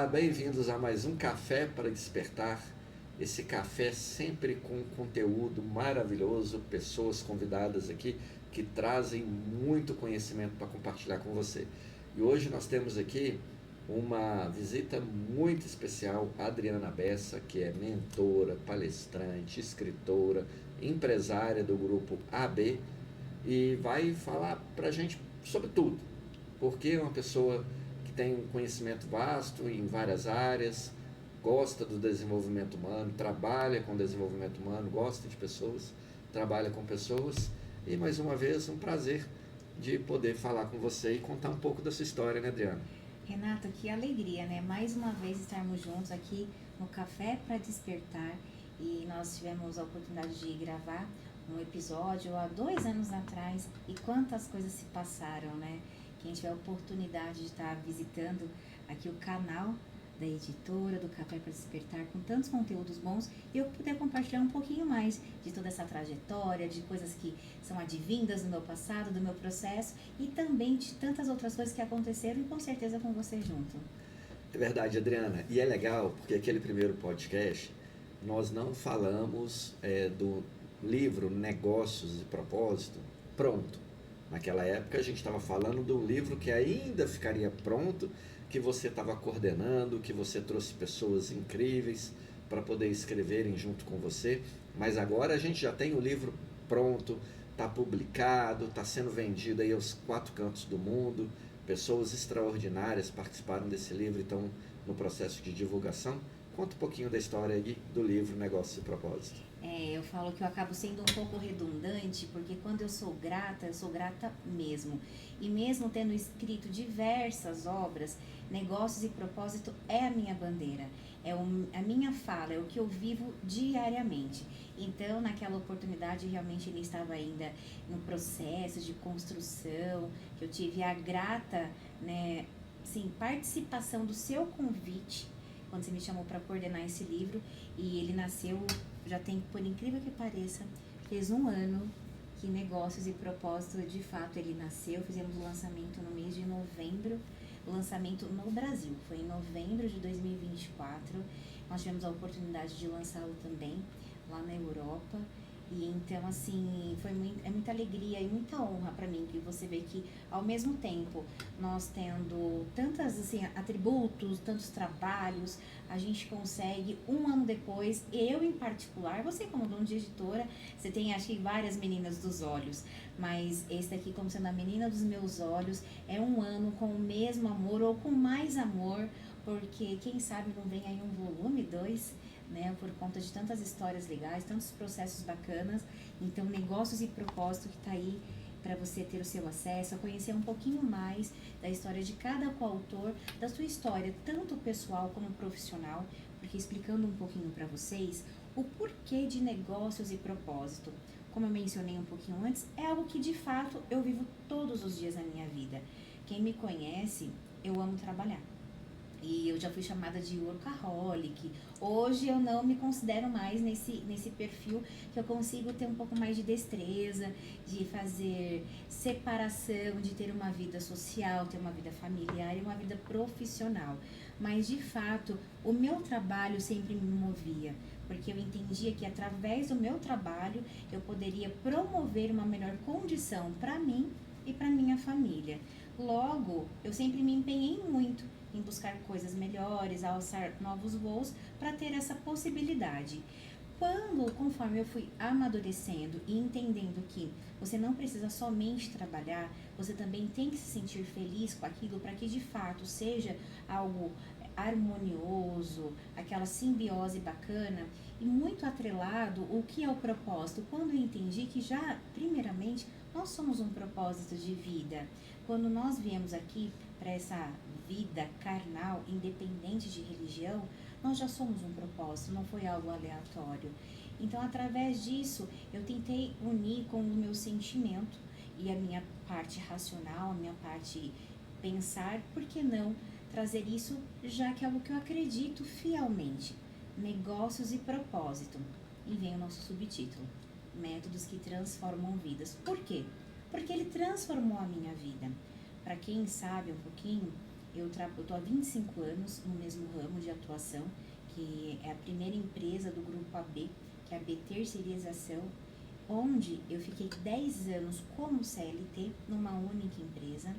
Olá, bem-vindos a mais um Café para Despertar. Esse café sempre com conteúdo maravilhoso, pessoas convidadas aqui que trazem muito conhecimento para compartilhar com você. E hoje nós temos aqui uma visita muito especial, a Adriana Bessa, que é mentora, palestrante, escritora, empresária do grupo AB e vai falar para a gente sobre tudo, porque é uma pessoa que tem um conhecimento vasto em várias áreas, gosta do desenvolvimento humano, trabalha com desenvolvimento humano, gosta de pessoas, trabalha com pessoas. E mais uma vez, um prazer de poder falar com você e contar um pouco da sua história, né, Adriana? Renato, que alegria, né? Mais uma vez estarmos juntos aqui no Café para Despertar e nós tivemos a oportunidade de gravar um episódio há 2 anos atrás e quantas coisas se passaram, né? Quem tiver a oportunidade de estar visitando aqui o canal da editora, do Café para Despertar, com tantos conteúdos bons, e eu puder compartilhar um pouquinho mais de toda essa trajetória, de coisas que são advindas do meu passado, do meu processo, e também de tantas outras coisas que aconteceram, e com certeza com você junto. É verdade, Adriana. E é legal porque aquele primeiro podcast nós não falamos do livro Negócios e Propósito pronto. Naquela época a gente estava falando do livro que ainda ficaria pronto, que você estava coordenando, que você trouxe pessoas incríveis para poder escreverem junto com você. Mas agora a gente já tem o livro pronto, está publicado, está sendo vendido aí aos 4 cantos do mundo. Pessoas extraordinárias participaram desse livro e estão no processo de divulgação. Conta um pouquinho da história aí do livro Negócios e Propósito. Eu falo que eu acabo sendo um pouco redundante, porque quando eu sou grata mesmo. E mesmo tendo escrito diversas obras, Negócios e Propósito é a minha bandeira, a minha fala, é o que eu vivo diariamente. Então, naquela oportunidade, realmente ele estava ainda no processo de construção, que eu tive a grata, né, sim, participação do seu convite, quando você me chamou para coordenar esse livro, e ele nasceu, já tem, por incrível que pareça, fez 1 ano que Negócios e Propósito, de fato, ele nasceu. Fizemos o lançamento no mês de novembro, o lançamento no Brasil, foi em novembro de 2024, nós tivemos a oportunidade de lançá-lo também lá na Europa. E então, assim, é muita alegria e muita honra para mim, que você vê que, ao mesmo tempo, nós tendo tantos assim, atributos, tantos trabalhos, a gente consegue, 1 ano depois, eu em particular, você como dono de editora, você tem, acho que, várias meninas dos olhos, mas esse daqui, como sendo a menina dos meus olhos, é 1 ano com o mesmo amor ou com mais amor, porque quem sabe não vem aí um volume 2, né, por conta de tantas histórias legais, tantos processos bacanas. Então, Negócios e Propósito, que está aí para você ter o seu acesso, a conhecer um pouquinho mais da história de cada coautor, da sua história, tanto pessoal como profissional, porque explicando um pouquinho para vocês o porquê de Negócios e Propósito. Como eu mencionei um pouquinho antes, é algo que de fato eu vivo todos os dias na minha vida. Quem me conhece, eu amo trabalhar. E eu já fui chamada de workaholic. Hoje eu não me considero mais nesse perfil, que eu consigo ter um pouco mais de destreza, de fazer separação, de ter uma vida social, ter uma vida familiar e uma vida profissional. Mas, de fato, o meu trabalho sempre me movia, porque eu entendia que através do meu trabalho eu poderia promover uma melhor condição para mim e para minha família. Logo, eu sempre me empenhei muito em buscar coisas melhores, alçar novos voos para ter essa possibilidade. Conforme eu fui amadurecendo e entendendo que você não precisa somente trabalhar, você também tem que se sentir feliz com aquilo para que de fato seja algo harmonioso, aquela simbiose bacana e muito atrelado o que é o propósito. Quando eu entendi que já, primeiramente, nós somos um propósito de vida. Quando nós viemos aqui para essa vida carnal, independente de religião, nós já somos um propósito, não foi algo aleatório. Então, através disso, eu tentei unir com o meu sentimento e a minha parte racional, a minha parte pensar, por que não trazer isso, já que é algo que eu acredito fielmente. Negócios e propósito. E vem o nosso subtítulo: Métodos que transformam vidas. Por quê? Porque ele transformou a minha vida. Para quem sabe um pouquinho, eu estou há 25 anos no mesmo ramo de atuação, que é a primeira empresa do Grupo AB, que é a B Terceirização, onde eu fiquei 10 anos como CLT numa única empresa.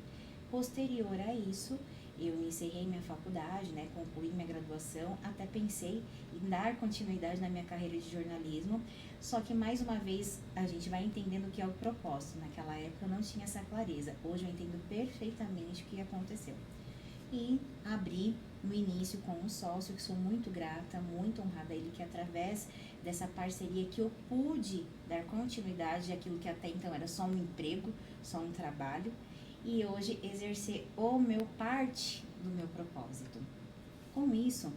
Posterior a isso, eu encerrei minha faculdade, né, concluí minha graduação, até pensei em dar continuidade na minha carreira de jornalismo, só que mais uma vez a gente vai entendendo o que é o propósito. Naquela época eu não tinha essa clareza, hoje eu entendo perfeitamente o que aconteceu. E abri no início com um sócio, que sou muito grata, muito honrada a ele, que através dessa parceria que eu pude dar continuidade àquilo que até então era só um emprego, só um trabalho, e hoje exercer o meu parte do meu propósito. Com isso,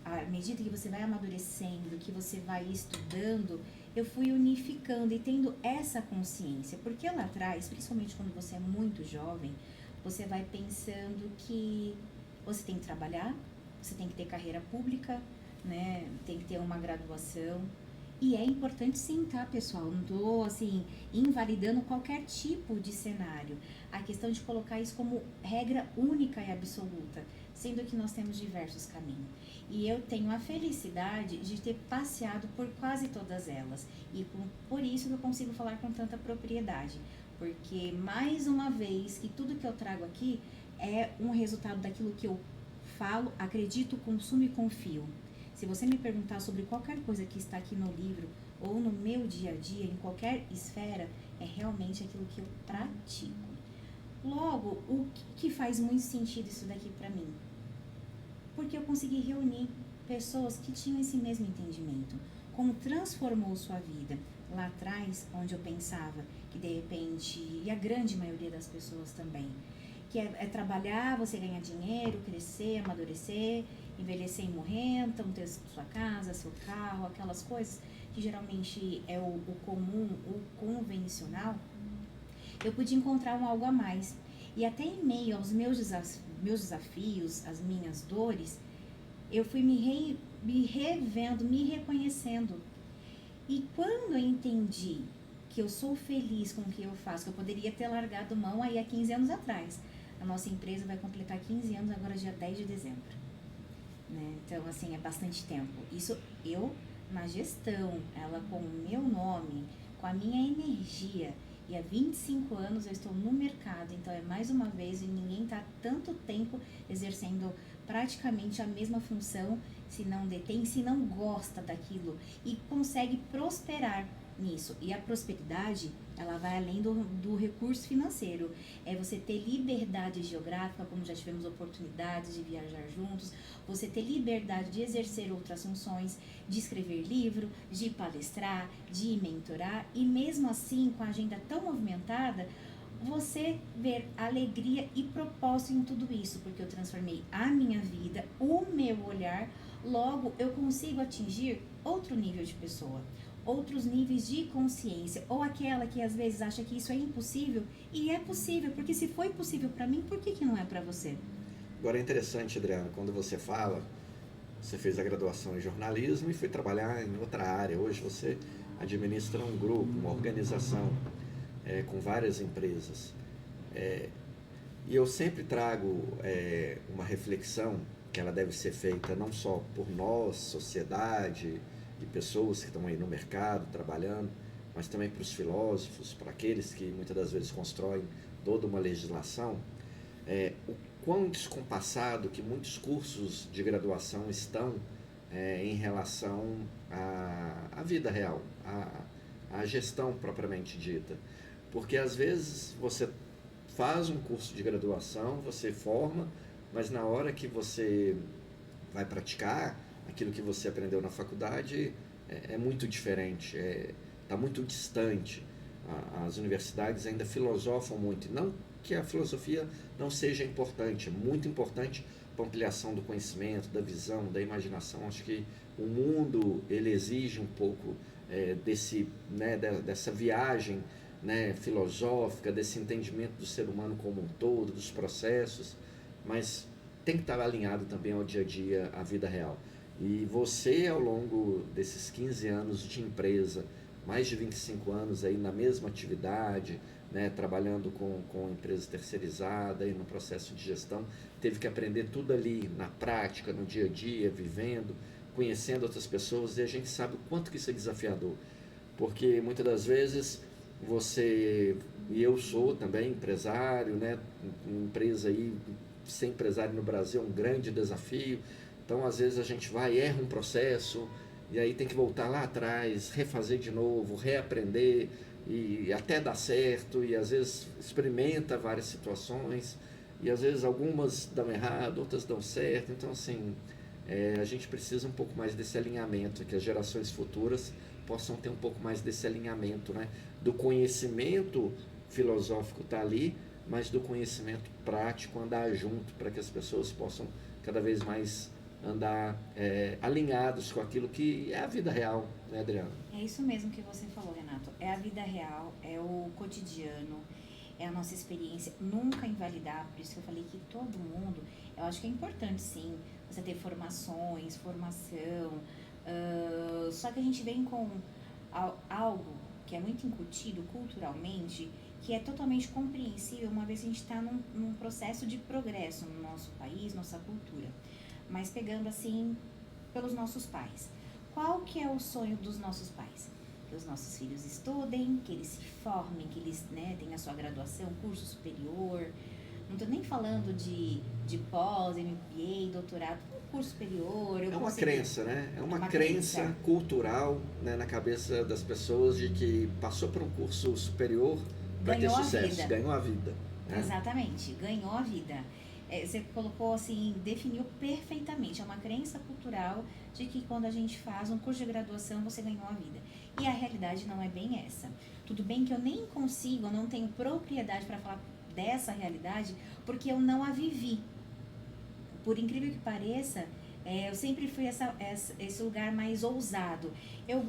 à medida que você vai amadurecendo, que você vai estudando, eu fui unificando e tendo essa consciência, porque lá atrás, principalmente quando você é muito jovem, você vai pensando que você tem que trabalhar, você tem que ter carreira pública, né? Tem que ter uma graduação. E é importante sim, tá, pessoal? Não tô, assim, invalidando qualquer tipo de cenário. A questão de colocar isso como regra única e absoluta, sendo que nós temos diversos caminhos. E eu tenho a felicidade de ter passeado por quase todas elas. E por isso que eu consigo falar com tanta propriedade. Porque, mais uma vez, que tudo que eu trago aqui é um resultado daquilo que eu falo, acredito, consumo e confio. Se você me perguntar sobre qualquer coisa que está aqui no livro ou no meu dia a dia, em qualquer esfera, é realmente aquilo que eu pratico. Logo, o que faz muito sentido isso daqui para mim? Porque eu consegui reunir pessoas que tinham esse mesmo entendimento. Como transformou sua vida lá atrás, onde eu pensava que de repente, e a grande maioria das pessoas também, que é trabalhar, você ganhar dinheiro, crescer, amadurecer, envelhecer e morrer, então ter sua casa, seu carro, aquelas coisas que geralmente é o comum, o convencional, eu pude encontrar um algo a mais. E até em meio aos meus desafios, as minhas dores, eu fui me revendo, me reconhecendo. E quando eu entendi que eu sou feliz com o que eu faço, que eu poderia ter largado mão aí há 15 anos atrás. A nossa empresa vai completar 15 anos agora dia 10 de dezembro. Né? Então, assim, é bastante tempo. Isso eu na gestão, ela com o meu nome, com a minha energia. E há 25 anos eu estou no mercado, então é mais uma vez, e ninguém está tanto tempo exercendo praticamente a mesma função, se não detém, se não gosta daquilo e consegue prosperar nisso. E a prosperidade, ela vai além do recurso financeiro. É você ter liberdade geográfica, como já tivemos oportunidades de viajar juntos, você ter liberdade de exercer outras funções, de escrever livro, de palestrar, de mentorar, e mesmo assim, com a agenda tão movimentada, você ver alegria e propósito em tudo isso, porque eu transformei a minha vida, o meu olhar, logo eu consigo atingir outro nível de pessoa, outros níveis de consciência, ou aquela que às vezes acha que isso é impossível, e é possível, porque se foi possível para mim, por que não é para você? Agora é interessante, Adriano, quando você fala, você fez a graduação em jornalismo e foi trabalhar em outra área. Hoje você administra um grupo, uma organização com várias empresas. E eu sempre trago uma reflexão que ela deve ser feita não só por nós, sociedade e pessoas que estão aí no mercado trabalhando, mas também para os filósofos, para aqueles que muitas das vezes constroem toda uma legislação, o quão descompassado que muitos cursos de graduação estão em relação à vida real, à gestão propriamente dita. Porque às vezes você faz um curso de graduação, você forma, mas na hora que você vai praticar, aquilo que você aprendeu na faculdade é muito diferente, está muito distante. As universidades ainda filosofam muito, não que a filosofia não seja importante, é muito importante para a ampliação do conhecimento, da visão, da imaginação. Acho que o mundo ele exige um pouco dessa viagem filosófica, desse entendimento do ser humano como um todo, dos processos, mas tem que estar alinhado também ao dia a dia, à vida real. E você, ao longo desses 15 anos de empresa, mais de 25 anos aí na mesma atividade, né, trabalhando com empresa terceirizada e no processo de gestão, teve que aprender tudo ali na prática, no dia a dia, vivendo, conhecendo outras pessoas, e a gente sabe o quanto que isso é desafiador, porque muitas das vezes você, e eu sou também empresário, né, empresa aí, ser empresário no Brasil é um grande desafio, então às vezes a gente vai, erra um processo, e aí tem que voltar lá atrás, refazer de novo, reaprender, e até dar certo, e às vezes experimenta várias situações, e às vezes algumas dão errado, outras dão certo, então assim, a gente precisa um pouco mais desse alinhamento, que as gerações futuras possam ter um pouco mais desse alinhamento, né? Do conhecimento filosófico tá ali, mas do conhecimento prático andar junto, para que as pessoas possam cada vez mais andar alinhados com aquilo que é a vida real, né, Adriano? É isso mesmo que você falou, Renato. É a vida real, é o cotidiano, é a nossa experiência. Nunca invalidar, por isso que eu falei que todo mundo, eu acho que é importante sim, você ter formação, só que a gente vem com algo que é muito incutido culturalmente, que é totalmente compreensível, uma vez que a gente está num processo de progresso no nosso país, nossa cultura. Mas pegando assim, pelos nossos pais. Qual que é o sonho dos nossos pais? Que os nossos filhos estudem, que eles se formem, que eles, né, tenham a sua graduação, curso superior. Não estou nem falando de pós, MBA, doutorado, curso superior. É uma crença, né? É uma crença cultural, né, na cabeça das pessoas de que passou por um curso superior para ter sucesso, ganhou a vida. Né? Exatamente, ganhou a vida. Você colocou assim, definiu perfeitamente. É uma crença cultural de que quando a gente faz um curso de graduação você ganhou a vida. E a realidade não é bem essa. Tudo bem que eu nem consigo, eu não tenho propriedade para falar dessa realidade, porque eu não a vivi. Por incrível que pareça, eu sempre fui esse lugar mais ousado. Eu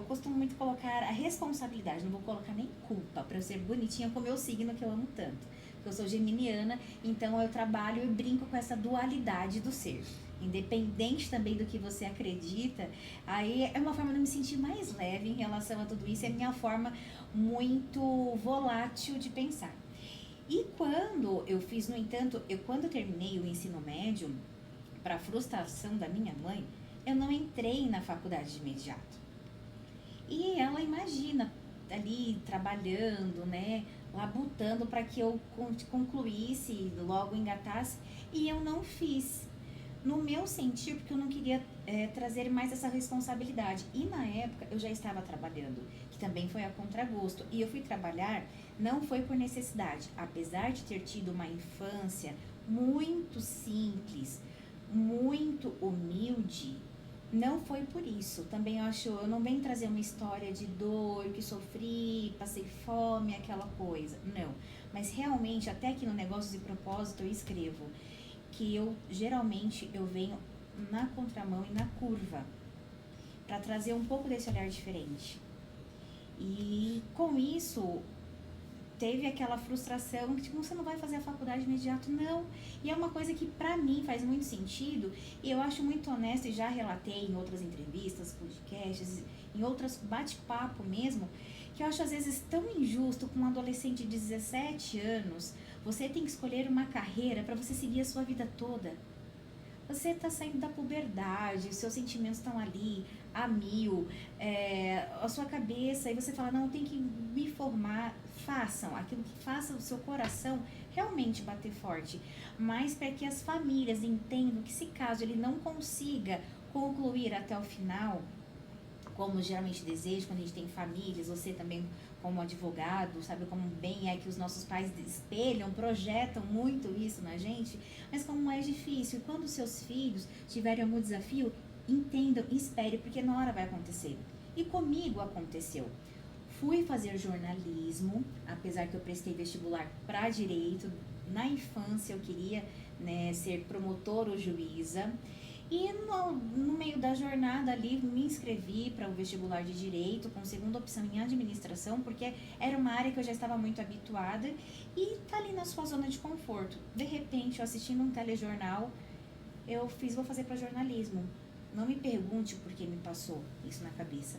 costumo muito colocar a responsabilidade, não vou colocar nem culpa, para eu ser bonitinha com o meu signo que eu amo tanto. Eu sou geminiana, então eu trabalho e brinco com essa dualidade do ser. Independente também do que você acredita, aí é uma forma de eu me sentir mais leve em relação a tudo isso, é a minha forma muito volátil de pensar. E quando eu fiz, no entanto, quando eu terminei o ensino médio, para frustração da minha mãe, eu não entrei na faculdade de imediato. E ela imagina ali trabalhando, né, labutando para que eu concluísse, logo engatasse, e eu não fiz. No meu sentir, porque eu não queria trazer mais essa responsabilidade. E na época eu já estava trabalhando, que também foi a contragosto. E eu fui trabalhar, não foi por necessidade. Apesar de ter tido uma infância muito simples, muito humilde, não foi por isso. Também eu não venho trazer uma história de dor, que sofri, passei fome, aquela coisa. Não. Mas realmente, até aqui no Negócios e Propósito, eu escrevo que geralmente eu venho na contramão e na curva, para trazer um pouco desse olhar diferente. E com isso, teve aquela frustração que tipo, você não vai fazer a faculdade de imediato, não. E é uma coisa que pra mim faz muito sentido, e eu acho muito honesto, e já relatei em outras entrevistas, podcasts, em outros bate-papo mesmo, que eu acho às vezes tão injusto com um adolescente de 17 anos, você tem que escolher uma carreira para você seguir a sua vida toda. Você está saindo da puberdade, os seus sentimentos estão ali, a mil, a sua cabeça, e você fala, não, tem que me formar, façam, aquilo que faça o seu coração realmente bater forte, mas para que as famílias entendam que se caso ele não consiga concluir até o final, como geralmente desejo, quando a gente tem famílias, você também como advogado, sabe como bem é que os nossos pais espelham, projetam muito isso na gente, mas como é difícil, e quando os seus filhos tiverem algum desafio, entendam, espere, porque na hora vai acontecer. E comigo aconteceu. Fui fazer jornalismo, apesar que eu prestei vestibular para direito, na infância eu queria, né, ser promotor ou juíza, e no meio da jornada ali me inscrevi para o vestibular de Direito, com segunda opção em Administração, porque era uma área que eu já estava muito habituada e tá ali na sua zona de conforto. De repente, eu assistindo um telejornal, eu vou fazer para jornalismo. Não me pergunte por que me passou isso na cabeça.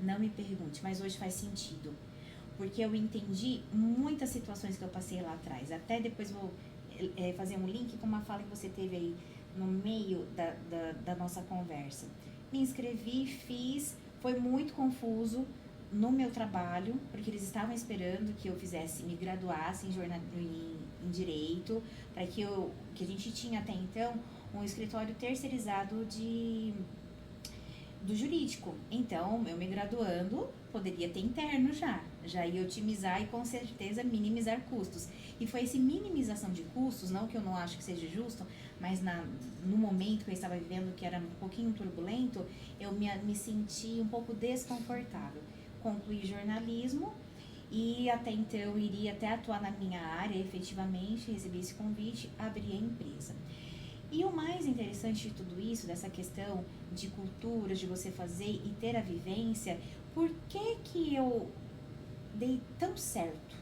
Não me pergunte, mas hoje faz sentido. Porque eu entendi muitas situações que eu passei lá atrás. Até depois vou fazer um link com uma fala que você teve aí no meio da nossa conversa. Me inscrevi, fiz, foi muito confuso no meu trabalho, porque eles estavam esperando que eu fizesse, me graduasse em Direito, para que a gente tinha até então um escritório terceirizado do jurídico. Então, eu me graduando, poderia ter interno já ia otimizar e com certeza minimizar custos. E foi essa minimização de custos, não que eu não acho que seja justo, mas no momento que eu estava vivendo, que era um pouquinho turbulento, eu me senti um pouco desconfortável. Concluí jornalismo e até então eu iria até atuar na minha área, efetivamente, recebi esse convite, abri a empresa. E o mais interessante de tudo isso, dessa questão de culturas, de você fazer e ter a vivência, por que eu dei tão certo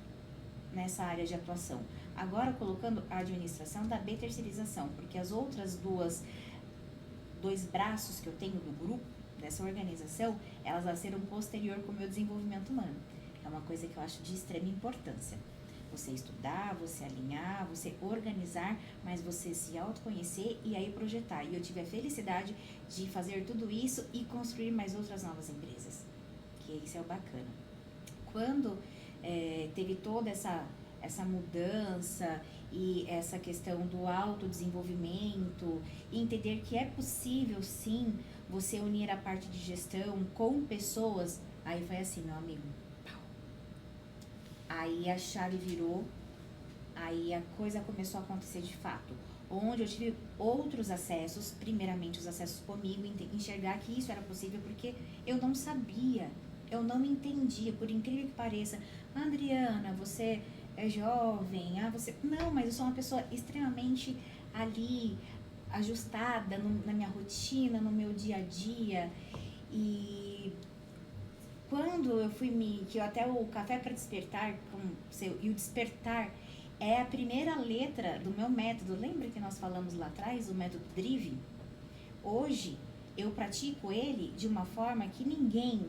nessa área de atuação? Agora colocando a administração da terceirização, porque as outras dois braços que eu tenho do grupo, dessa organização, elas nasceram posterior com o meu desenvolvimento humano. É uma coisa que eu acho de extrema importância. Você estudar, você alinhar, você organizar, mas você se autoconhecer e aí projetar. E eu tive a felicidade de fazer tudo isso e construir mais outras novas empresas. Que isso é o bacana. Quando teve toda essa mudança e essa questão do autodesenvolvimento, e entender que é possível sim você unir a parte de gestão com pessoas, aí foi assim, meu amigo. Aí a chave virou, aí a coisa começou a acontecer de fato. Onde eu tive outros acessos, primeiramente os acessos comigo, enxergar que isso era possível porque eu não sabia, eu não entendia, por incrível que pareça. Adriana, você é jovem, você... Não, mas eu sou uma pessoa extremamente ali, ajustada na minha rotina, no meu dia a dia. E quando eu fui que até o Café para Despertar, e o despertar é a primeira letra do meu método. Lembra que nós falamos lá atrás, o método Drive? Hoje, eu pratico ele de uma forma que ninguém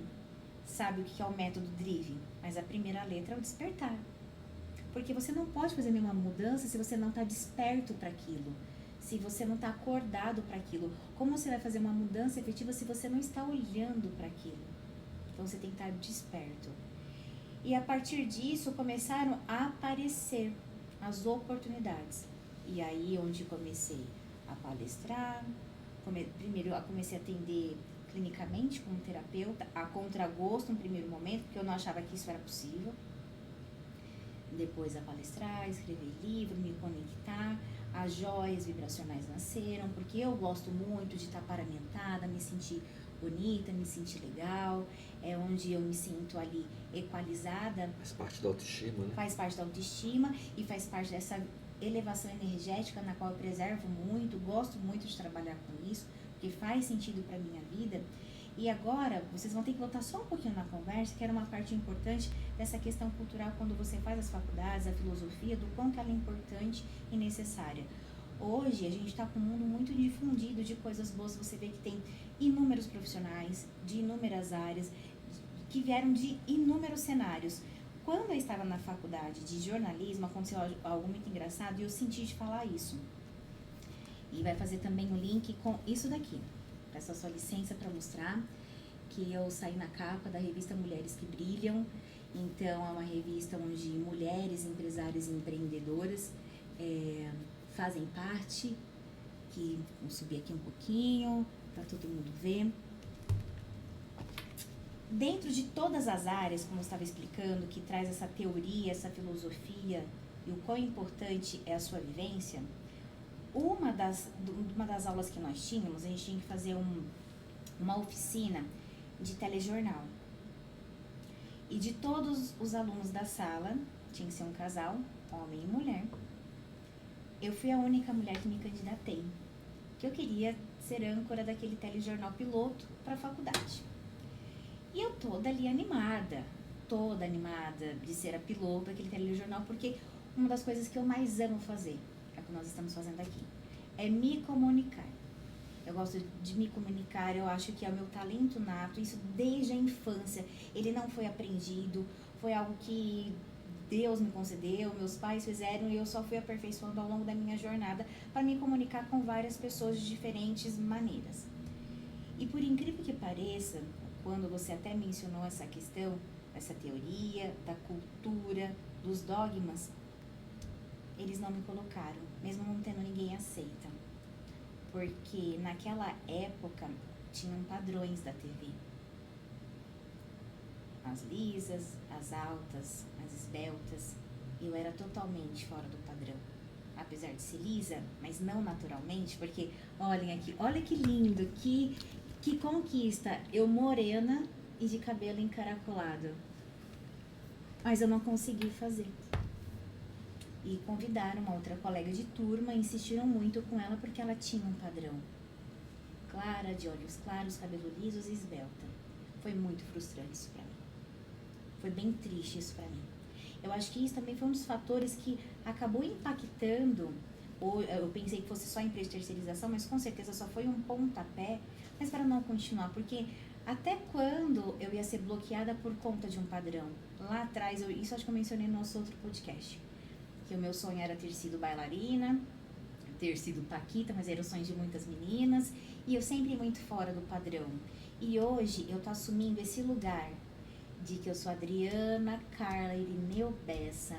sabe o que é o método Drive, mas a primeira letra é o despertar. Porque você não pode fazer nenhuma mudança se você não está desperto para aquilo, se você não está acordado para aquilo. Como você vai fazer uma mudança efetiva se você não está olhando para aquilo? Então, você tem que estar desperto. E a partir disso, começaram a aparecer as oportunidades. E aí, onde comecei a palestrar, primeiro eu comecei a atender clinicamente como terapeuta, a contragosto no primeiro momento, porque eu não achava que isso era possível. Depois a palestrar, escrever livro, me conectar, as joias vibracionais nasceram, porque eu gosto muito de estar paramentada, me sentir bonita, me sentir legal, é onde eu me sinto ali equalizada. Faz parte da autoestima, né? Faz parte da autoestima e faz parte dessa elevação energética na qual eu preservo muito, gosto muito de trabalhar com isso, porque faz sentido para minha vida. E agora, vocês vão ter que voltar só um pouquinho na conversa, que era uma parte importante dessa questão cultural, quando você faz as faculdades, a filosofia, do quanto ela é importante e necessária. Hoje, a gente está com um mundo muito difundido de coisas boas, você vê que tem inúmeros profissionais, de inúmeras áreas, que vieram de inúmeros cenários. Quando eu estava na faculdade de jornalismo, aconteceu algo muito engraçado e eu senti de falar isso. E vai fazer também o link com isso daqui. Peço a sua licença para mostrar que eu saí na capa da revista Mulheres que Brilham. Então, é uma revista onde mulheres empresárias e empreendedoras fazem parte. Que vou subir aqui um pouquinho para todo mundo ver. Dentro de todas as áreas, como eu estava explicando, que traz essa teoria, essa filosofia e o quão importante é a sua vivência, uma das aulas que nós tínhamos, a gente tinha que fazer uma oficina de telejornal. E de todos os alunos da sala, tinha que ser um casal, homem e mulher, eu fui a única mulher que me candidatei, que eu queria ser âncora daquele telejornal piloto para a faculdade. E eu toda ali animada de ser a piloto daquele telejornal, porque uma das coisas que eu mais amo fazer, é o que nós estamos fazendo aqui, é me comunicar. eu gosto de me comunicar, eu acho que é o meu talento nato, isso desde a infância. Ele não foi aprendido, foi algo que Deus me concedeu, meus pais fizeram e eu só fui aperfeiçoando ao longo da minha jornada para me comunicar com várias pessoas de diferentes maneiras. E por incrível que pareça, quando você até mencionou essa questão, essa teoria da cultura, dos dogmas, eles não me colocaram, mesmo não tendo ninguém aceita. Porque naquela época tinham padrões da TV. As lisas, as altas, as esbeltas. Eu era totalmente fora do padrão. Apesar de ser lisa, mas não naturalmente, porque olhem aqui, olha que lindo, que conquista. Eu morena e de cabelo encaracolado. Mas eu não consegui fazer. E convidaram uma outra colega de turma e insistiram muito com ela porque ela tinha um padrão. Clara, de olhos claros, cabelo lisos e esbelta. Foi muito frustrante isso pra mim. Foi bem triste isso pra mim. Eu acho que isso também foi um dos fatores que acabou impactando, ou eu pensei que fosse só empresa de terceirização, mas com certeza só foi um pontapé, mas para não continuar, porque até quando eu ia ser bloqueada por conta de um padrão? Lá atrás, isso acho que eu mencionei no nosso outro podcast, que o meu sonho era ter sido bailarina, ter sido paquita, mas era o sonho de muitas meninas, e eu sempre muito fora do padrão. E hoje eu tô assumindo esse lugar de que eu sou Adriana Carla Irineu Bessa,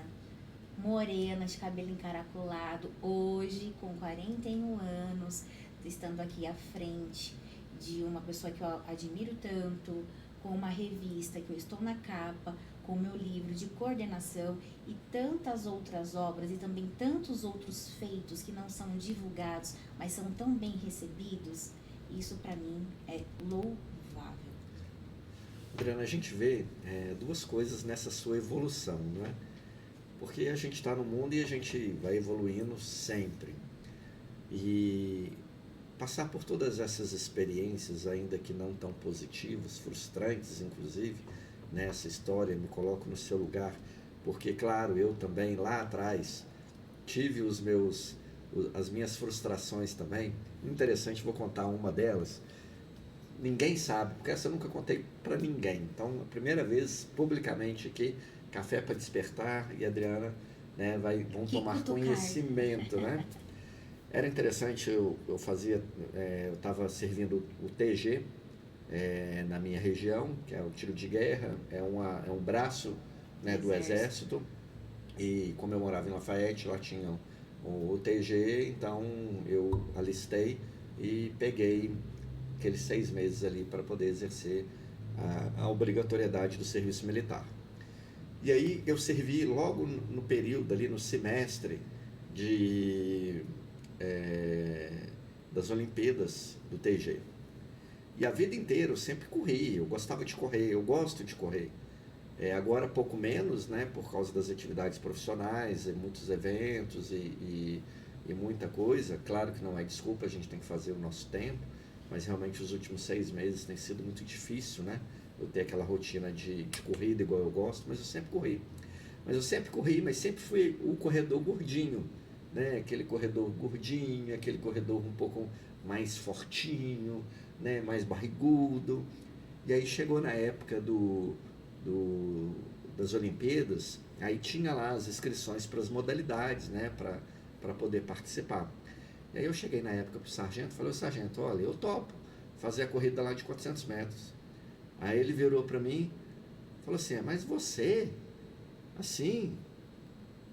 morena, de cabelo encaracolado, hoje com 41 anos, estando aqui à frente de uma pessoa que eu admiro tanto, com uma revista que eu estou na capa, com o meu livro de coordenação e tantas outras obras e também tantos outros feitos que não são divulgados, mas são tão bem recebidos, isso para mim é louvável. Adriana, a gente vê duas coisas nessa sua evolução, não é? Porque a gente está no mundo e a gente vai evoluindo sempre. E passar por todas essas experiências, ainda que não tão positivas, frustrantes inclusive, nessa história, me coloco no seu lugar, porque, claro, eu também lá atrás tive as minhas frustrações também. Interessante, vou contar uma delas. Ninguém sabe, porque essa eu nunca contei para ninguém. Então, a primeira vez, publicamente aqui, Café para Despertar e Adriana, né, vão tomar conhecimento, né? Era interessante, eu estava servindo o TG na minha região, que é o tiro de guerra, é um braço, né, do Exército, e como eu morava em Lafayette, lá tinha o TG, então eu alistei e peguei aqueles 6 meses ali para poder exercer a obrigatoriedade do serviço militar. E aí eu servi logo no período ali, no semestre das Olimpíadas do TG. E a vida inteira eu sempre corri, eu gostava de correr, eu gosto de correr. Agora pouco menos, né, por causa das atividades profissionais, muitos eventos e muita coisa. Claro que não é desculpa, a gente tem que fazer o nosso tempo, mas realmente os últimos 6 meses tem sido muito difícil, né? Eu ter aquela rotina de corrida igual eu gosto, mas eu sempre corri. Mas sempre fui o corredor gordinho, né? Aquele corredor gordinho, aquele corredor um pouco mais fortinho, né? Mais barrigudo. E aí chegou na época das Olimpíadas, aí tinha lá as inscrições para as modalidades, né? Para poder participar. E aí eu cheguei na época pro sargento, falei: sargento, olha, eu topo fazer a corrida lá de 400 metros. Aí ele virou para mim, falou assim: mas você, assim,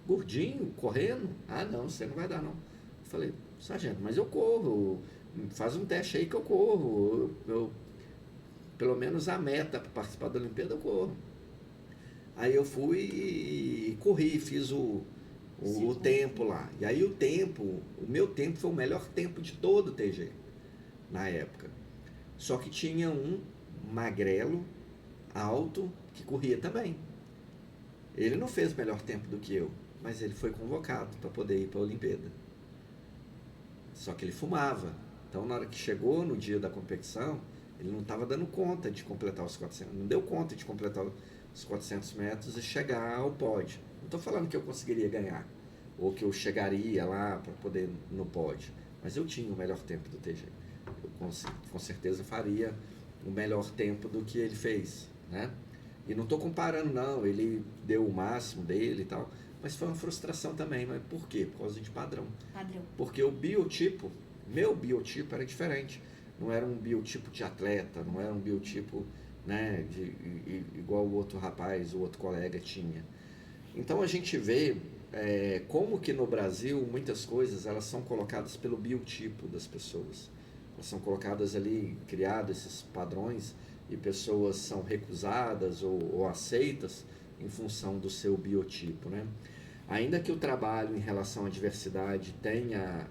gordinho, correndo? Ah, não, você não vai dar não. Eu falei: sargento, mas eu corro, faz um teste aí que eu corro, pelo menos a meta para participar da Olimpíada eu corro. Aí eu fui e corri, fiz o tempo lá. E aí o meu tempo foi o melhor tempo de todo o TG, na época. Só que tinha um magrelo, alto, que corria também. Ele não fez melhor tempo do que eu, mas ele foi convocado para poder ir para a Olimpíada. Só que ele fumava. Então, na hora que chegou no dia da competição, ele não estava dando conta de completar os 400, não deu conta de completar os 400 metros e chegar ao pódio. Não estou falando que eu conseguiria ganhar, ou que eu chegaria lá para poder no pódio, mas eu tinha o melhor tempo do TG. com certeza faria o melhor tempo do que ele fez, né? E não estou comparando, não, ele deu o máximo dele e tal, mas foi uma frustração também. Mas por quê? Por causa de padrão. Porque o biotipo, meu biotipo era diferente. Não era um biotipo de atleta, não era um biotipo, né, igual o outro rapaz, o outro colega tinha. Então a gente vê como que no Brasil muitas coisas elas são colocadas pelo biotipo das pessoas. Elas são colocadas ali, criados esses padrões, e pessoas são recusadas ou aceitas em função do seu biotipo, né? Ainda que o trabalho em relação à diversidade tenha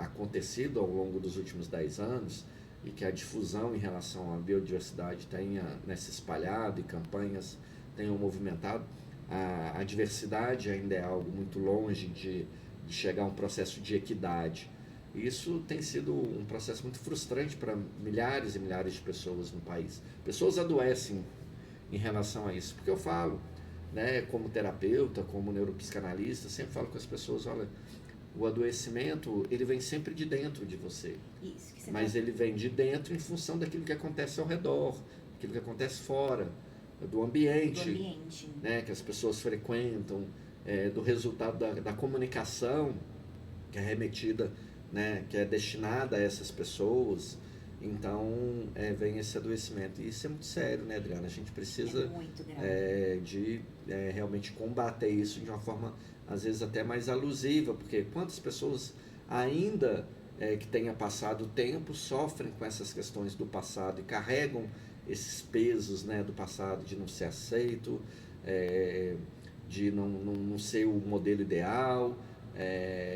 acontecido ao longo dos últimos 10 anos, e que a difusão em relação à biodiversidade tenha, né, se espalhado e campanhas tenham movimentado, a diversidade ainda é algo muito longe de chegar a um processo de equidade. Isso tem sido um processo muito frustrante para milhares e milhares de pessoas no país. Pessoas adoecem em relação a isso, porque eu falo, né, como terapeuta, como neuropsicanalista, sempre falo com as pessoas, olha, o adoecimento, ele vem sempre de dentro de você. Isso, que você mas ele vem de dentro em função daquilo que acontece ao redor, daquilo que acontece fora, do ambiente. Né, que as pessoas frequentam, do resultado da comunicação que é remetida, né, que é destinada a essas pessoas. Então vem esse adoecimento, e isso é muito sério, né, Adriana? A gente precisa de realmente combater isso de uma forma às vezes até mais alusiva, porque quantas pessoas ainda que tenha passado o tempo sofrem com essas questões do passado e carregam esses pesos, né, do passado, de não ser aceito, de não ser o modelo ideal,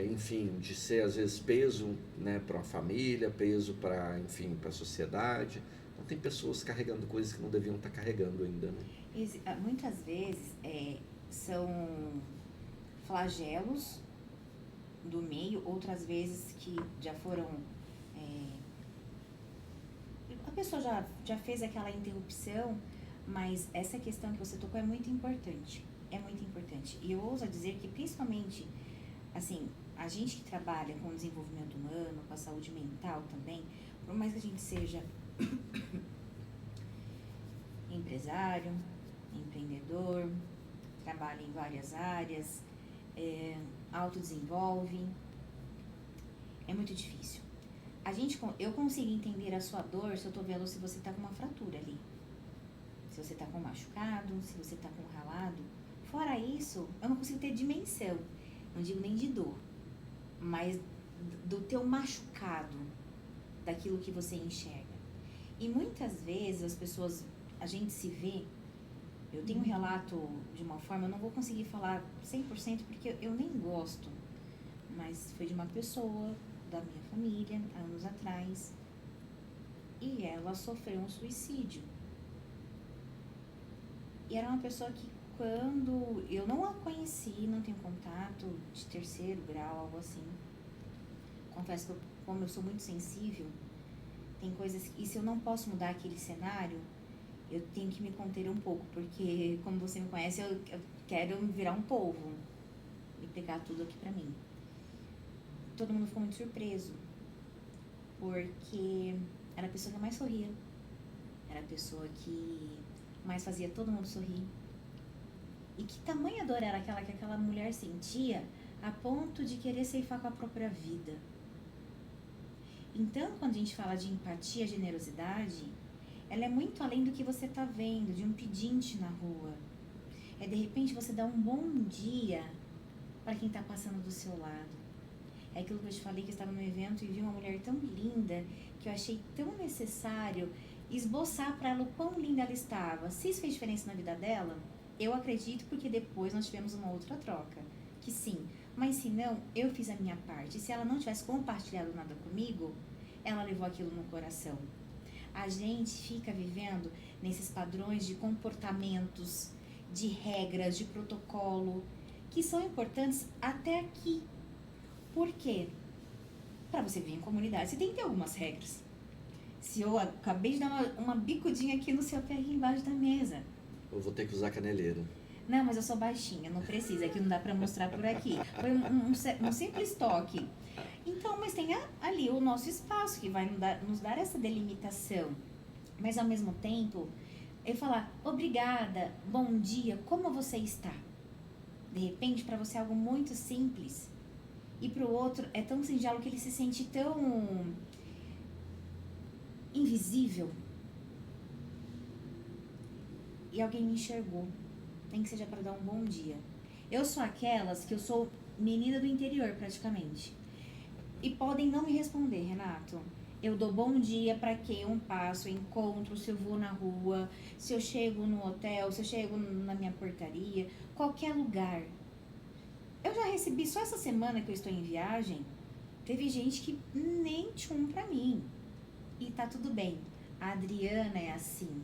enfim, de ser às vezes peso, né, para a família, peso para, enfim, para a sociedade. Então tem pessoas carregando coisas que não deviam estar carregando ainda, né? Muitas vezes são flagelos do meio, outras vezes que já foram... a pessoa já fez aquela interrupção, mas essa questão que você tocou é muito importante. É muito importante. E eu ouso dizer que, principalmente, assim, a gente que trabalha com o desenvolvimento humano, com a saúde mental também, por mais que a gente seja empresário, empreendedor, trabalha em várias áreas, autodesenvolve, é muito difícil. Eu consigo entender a sua dor se eu tô vendo se você tá com uma fratura ali, se você tá com um machucado, se você tá com um ralado. Fora isso, eu não consigo ter dimensão, não digo nem de dor, mas do teu machucado, daquilo que você enxerga. E muitas vezes as pessoas, a gente se vê, eu tenho um relato de uma forma, eu não vou conseguir falar 100% porque eu nem gosto, mas foi de uma pessoa da minha família, há anos atrás, e ela sofreu um suicídio. E era uma pessoa que, quando eu não a conheci, não tenho contato de terceiro grau, algo assim, confesso que como eu sou muito sensível, tem coisas que, e se eu não posso mudar aquele cenário, eu tenho que me conter um pouco, porque como você me conhece, eu quero virar um polvo e pegar tudo aqui pra mim. Todo mundo ficou muito surpreso, porque era a pessoa que mais sorria, era a pessoa que mais fazia todo mundo sorrir. E que tamanha dor era aquela que aquela mulher sentia a ponto de querer ceifar com a própria vida. Então, quando a gente fala de empatia, generosidade, ela é muito além do que você está vendo, de um pedinte na rua. É, de repente, você dá um bom dia para quem está passando do seu lado. É aquilo que eu te falei, que eu estava no evento e vi uma mulher tão linda, que eu achei tão necessário esboçar para ela o quão linda ela estava. Se isso fez diferença na vida dela, eu acredito, porque depois nós tivemos uma outra troca. Que sim, mas se não, eu fiz a minha parte. Se ela não tivesse compartilhado nada comigo, ela levou aquilo no coração. A gente fica vivendo nesses padrões de comportamentos, de regras, de protocolo, que são importantes até aqui. Por quê? Para você vir em comunidade, você tem que ter algumas regras. Se eu acabei de dar uma bicudinha aqui no seu pé, aqui embaixo da mesa, eu vou ter que usar caneleira. Não, mas eu sou baixinha, não precisa, aqui não dá pra mostrar por aqui. Foi um simples toque. Então, mas tem ali o nosso espaço que vai nos dar essa delimitação. Mas ao mesmo tempo, eu falar obrigada, bom dia, como você está? De repente, para você é algo muito simples. E para o outro é tão singelo que ele se sente tão invisível. E alguém me enxergou. Nem que seja para dar um bom dia. Eu sou aquelas que eu sou menina do interior praticamente. E podem não me responder, Renato. Eu dou bom dia para quem eu passo, eu encontro, se eu vou na rua, se eu chego no hotel, se eu chego na minha portaria, qualquer lugar. Eu já recebi, só essa semana que eu estou em viagem, teve gente que nem tchum pra mim. E tá tudo bem. A Adriana é assim.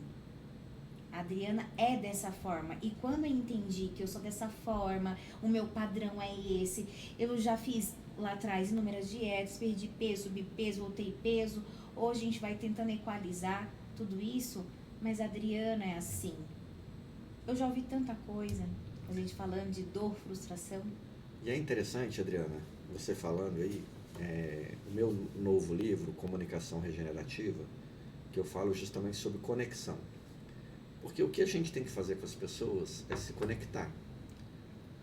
A Adriana é dessa forma. E quando eu entendi que eu sou dessa forma, o meu padrão é esse, eu já fiz lá atrás inúmeras dietas, perdi peso, subi peso, voltei peso. Hoje a gente vai tentando equalizar tudo isso, mas a Adriana é assim. Eu já ouvi tanta coisa, a gente falando de dor, frustração. E é interessante, Adriana, você falando aí, o meu novo livro, Comunicação Regenerativa, que eu falo justamente sobre conexão. Porque o que a gente tem que fazer com as pessoas é se conectar.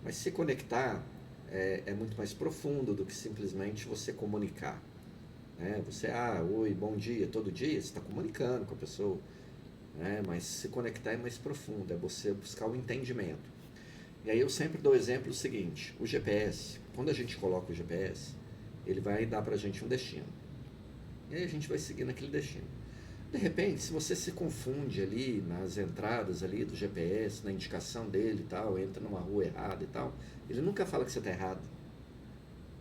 Mas se conectar é muito mais profundo do que simplesmente você comunicar. Né? Você, oi, bom dia, todo dia, você está comunicando com a pessoa. Né? Mas se conectar é mais profundo, é você buscar o entendimento. E aí eu sempre dou o exemplo seguinte, o GPS, quando a gente coloca o GPS, ele vai dar pra gente um destino. E aí a gente vai seguindo aquele destino. De repente, se você se confunde ali nas entradas ali do GPS, na indicação dele e tal, entra numa rua errada e tal, ele nunca fala que você está errado.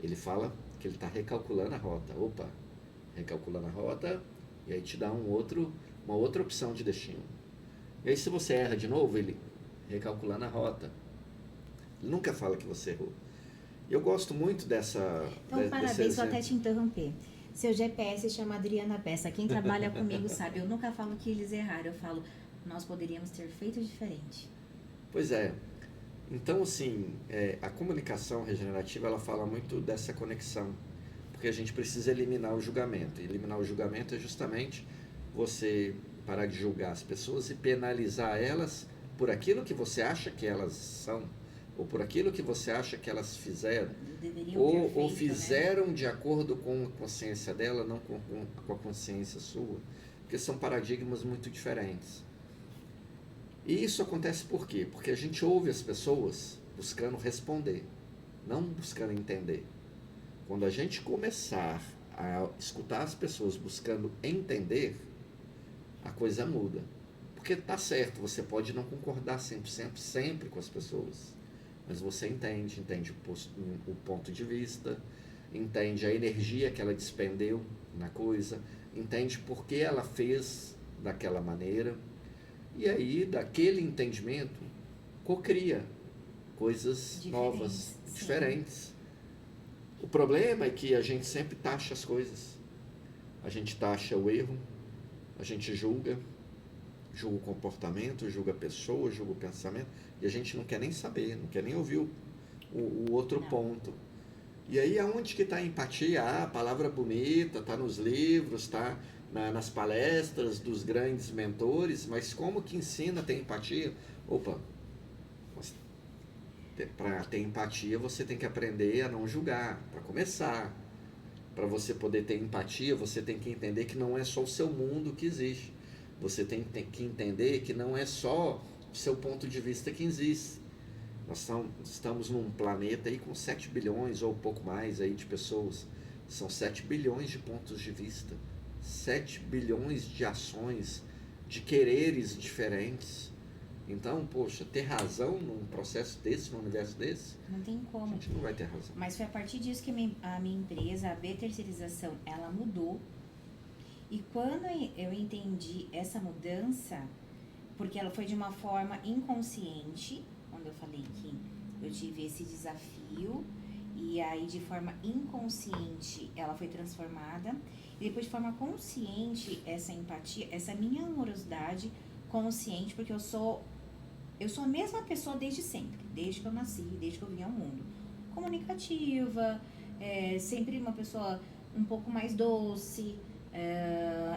Ele fala que ele está recalculando a rota. Opa, recalculando a rota, e aí te dá uma outra opção de destino. E aí se você erra de novo, ele recalculando a rota. Ele nunca fala que você errou. E eu gosto muito dessa... Então, parabéns, vou até te interromper. Seu GPS chama Adriana Bessa. Quem trabalha comigo sabe, eu nunca falo que eles erraram. Eu falo, nós poderíamos ter feito diferente. Pois é. Então, assim, a comunicação regenerativa, ela fala muito dessa conexão. Porque a gente precisa eliminar o julgamento. E eliminar o julgamento é justamente você parar de julgar as pessoas e penalizar elas por aquilo que você acha que elas são, ou por aquilo que você acha que elas fizeram, ou fizeram, né, de acordo com a consciência dela, não com a consciência sua, porque são paradigmas muito diferentes. E isso acontece por quê? Porque a gente ouve as pessoas buscando responder, não buscando entender. Quando a gente começar a escutar as pessoas buscando entender, a coisa muda. Porque tá certo, você pode não concordar 100% sempre com as pessoas, mas você entende o ponto de vista, entende a energia que ela despendeu na coisa, entende por que ela fez daquela maneira, e aí daquele entendimento cocria coisas novas, diferentes. O problema é que a gente sempre taxa as coisas, a gente taxa o erro, a gente julga o comportamento, julga a pessoa, julga o pensamento, e a gente não quer nem saber, não quer nem ouvir o outro ponto. E aí aonde que está a empatia? A palavra bonita, está nos livros, está nas palestras dos grandes mentores, mas como que ensina a ter empatia? Opa, para ter empatia você tem que aprender a não julgar, para começar. Para você poder ter empatia, você tem que entender que não é só o seu mundo que existe. Você tem que entender que não é só o seu ponto de vista que existe. Nós estamos num planeta aí com 7 bilhões ou pouco mais aí de pessoas. São 7 bilhões de pontos de vista, 7 bilhões de ações, de quereres diferentes. Então, poxa, ter razão num processo desse, num universo desse, não tem como. A gente não vai ter razão. Mas foi a partir disso que a minha empresa, a B Terceirização, ela mudou. E quando eu entendi essa mudança, porque ela foi de uma forma inconsciente, quando eu falei que eu tive esse desafio, e aí de forma inconsciente ela foi transformada, e depois de forma consciente essa empatia, essa minha amorosidade consciente, porque eu sou a mesma pessoa desde sempre, desde que eu nasci, desde que eu vim ao mundo. Comunicativa, sempre uma pessoa um pouco mais doce,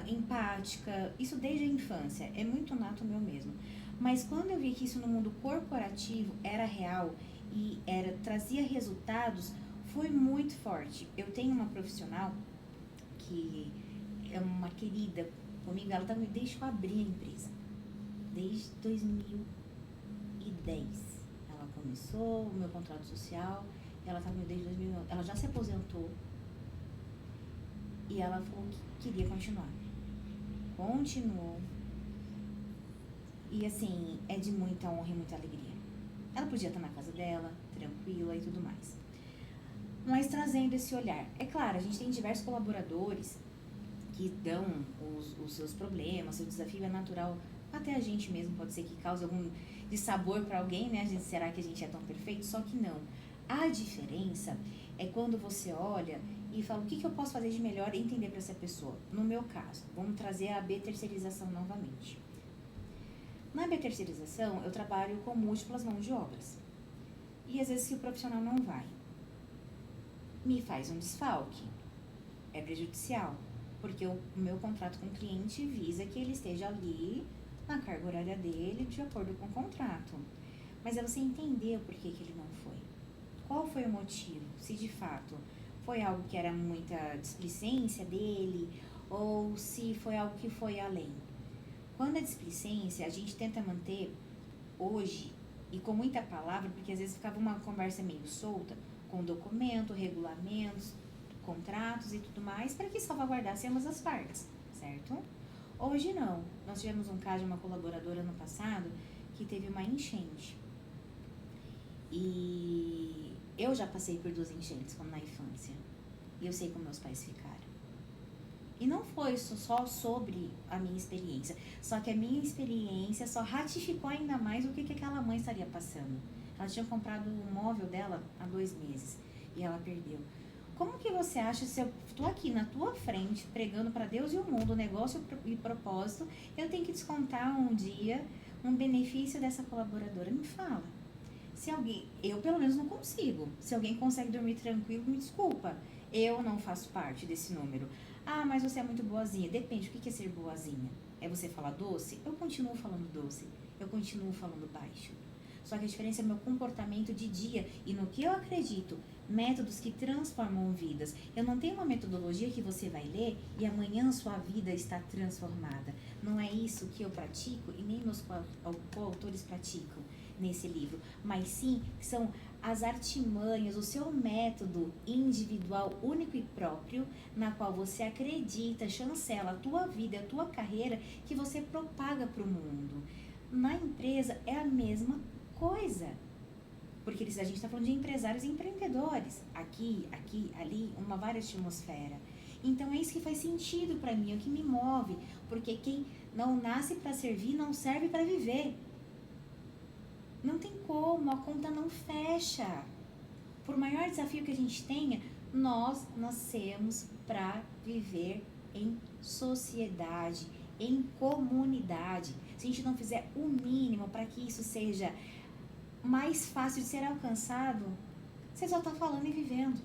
empática, isso desde a infância, é muito nato meu mesmo. Mas quando eu vi que isso no mundo corporativo era real e trazia resultados, foi muito forte. Eu tenho uma profissional que é uma querida comigo, ela tá desde que eu abri a empresa, desde 2010. Ela começou o meu contrato social, ela tá comigo desde 2009. Ela já se aposentou e ela falou que queria continuar. Continuou. E assim, é de muita honra e muita alegria. Ela podia estar na casa dela, tranquila e tudo mais. Mas trazendo esse olhar. É claro, a gente tem diversos colaboradores que dão os seus problemas, seu desafio é natural. Até a gente mesmo pode ser que cause algum dissabor para alguém, né? Será que a gente é tão perfeito? Só que não. A diferença é quando você olha e fala o que eu posso fazer de melhor e entender para essa pessoa. No meu caso, vamos trazer a B-terceirização novamente. Na B-terceirização, eu trabalho com múltiplas mãos de obras. E às vezes que o profissional não vai, me faz um desfalque. É prejudicial, porque o meu contrato com o cliente visa que ele esteja ali na carga horária dele, de acordo com o contrato. Mas é você entender o porquê que ele não foi. Qual foi o motivo? Se de fato foi algo que era muita displicência dele, ou se foi algo que foi além. Quando é displicência, a gente tenta manter hoje, e com muita palavra, porque às vezes ficava uma conversa meio solta, com documento, regulamentos, contratos e tudo mais, para que salvaguardasse ambas as partes, certo? Hoje não. Nós tivemos um caso de uma colaboradora no passado que teve uma enchente. E eu já passei por 2 enchentes quando na infância. E eu sei como meus pais ficaram. E não foi só sobre a minha experiência. Só que a minha experiência só ratificou ainda mais o que aquela mãe estaria passando. Ela tinha comprado o móvel dela há 2 meses e ela perdeu. Como que você acha, se eu estou aqui na tua frente, pregando para Deus e o mundo, negócio e propósito, eu tenho que descontar um dia um benefício dessa colaboradora? Me fala. Se alguém, eu pelo menos não consigo. Se alguém consegue dormir tranquilo, me desculpa. Eu não faço parte desse número. Ah, mas você é muito boazinha. Depende, o que é ser boazinha? É você falar doce? Eu continuo falando doce. Eu continuo falando baixo. Só que a diferença é meu comportamento de dia e no que eu acredito. Métodos que transformam vidas. Eu não tenho uma metodologia que você vai ler e amanhã sua vida está transformada. Não é isso que eu pratico e nem meus coautores praticam nesse livro. Mas sim, são as artimanhas, o seu método individual, único e próprio, na qual você acredita, chancela a tua vida, a tua carreira, que você propaga para o mundo. Na empresa é a mesma coisa. Porque a gente está falando de empresários e empreendedores. Aqui, ali, uma várias atmosfera. Então é isso que faz sentido para mim, é o que me move. Porque quem não nasce para servir, não serve para viver. Não tem como, a conta não fecha. Por maior desafio que a gente tenha, nós nascemos para viver em sociedade, em comunidade. Se a gente não fizer o mínimo para que isso seja mais fácil de ser alcançado, você só está falando e vivendo.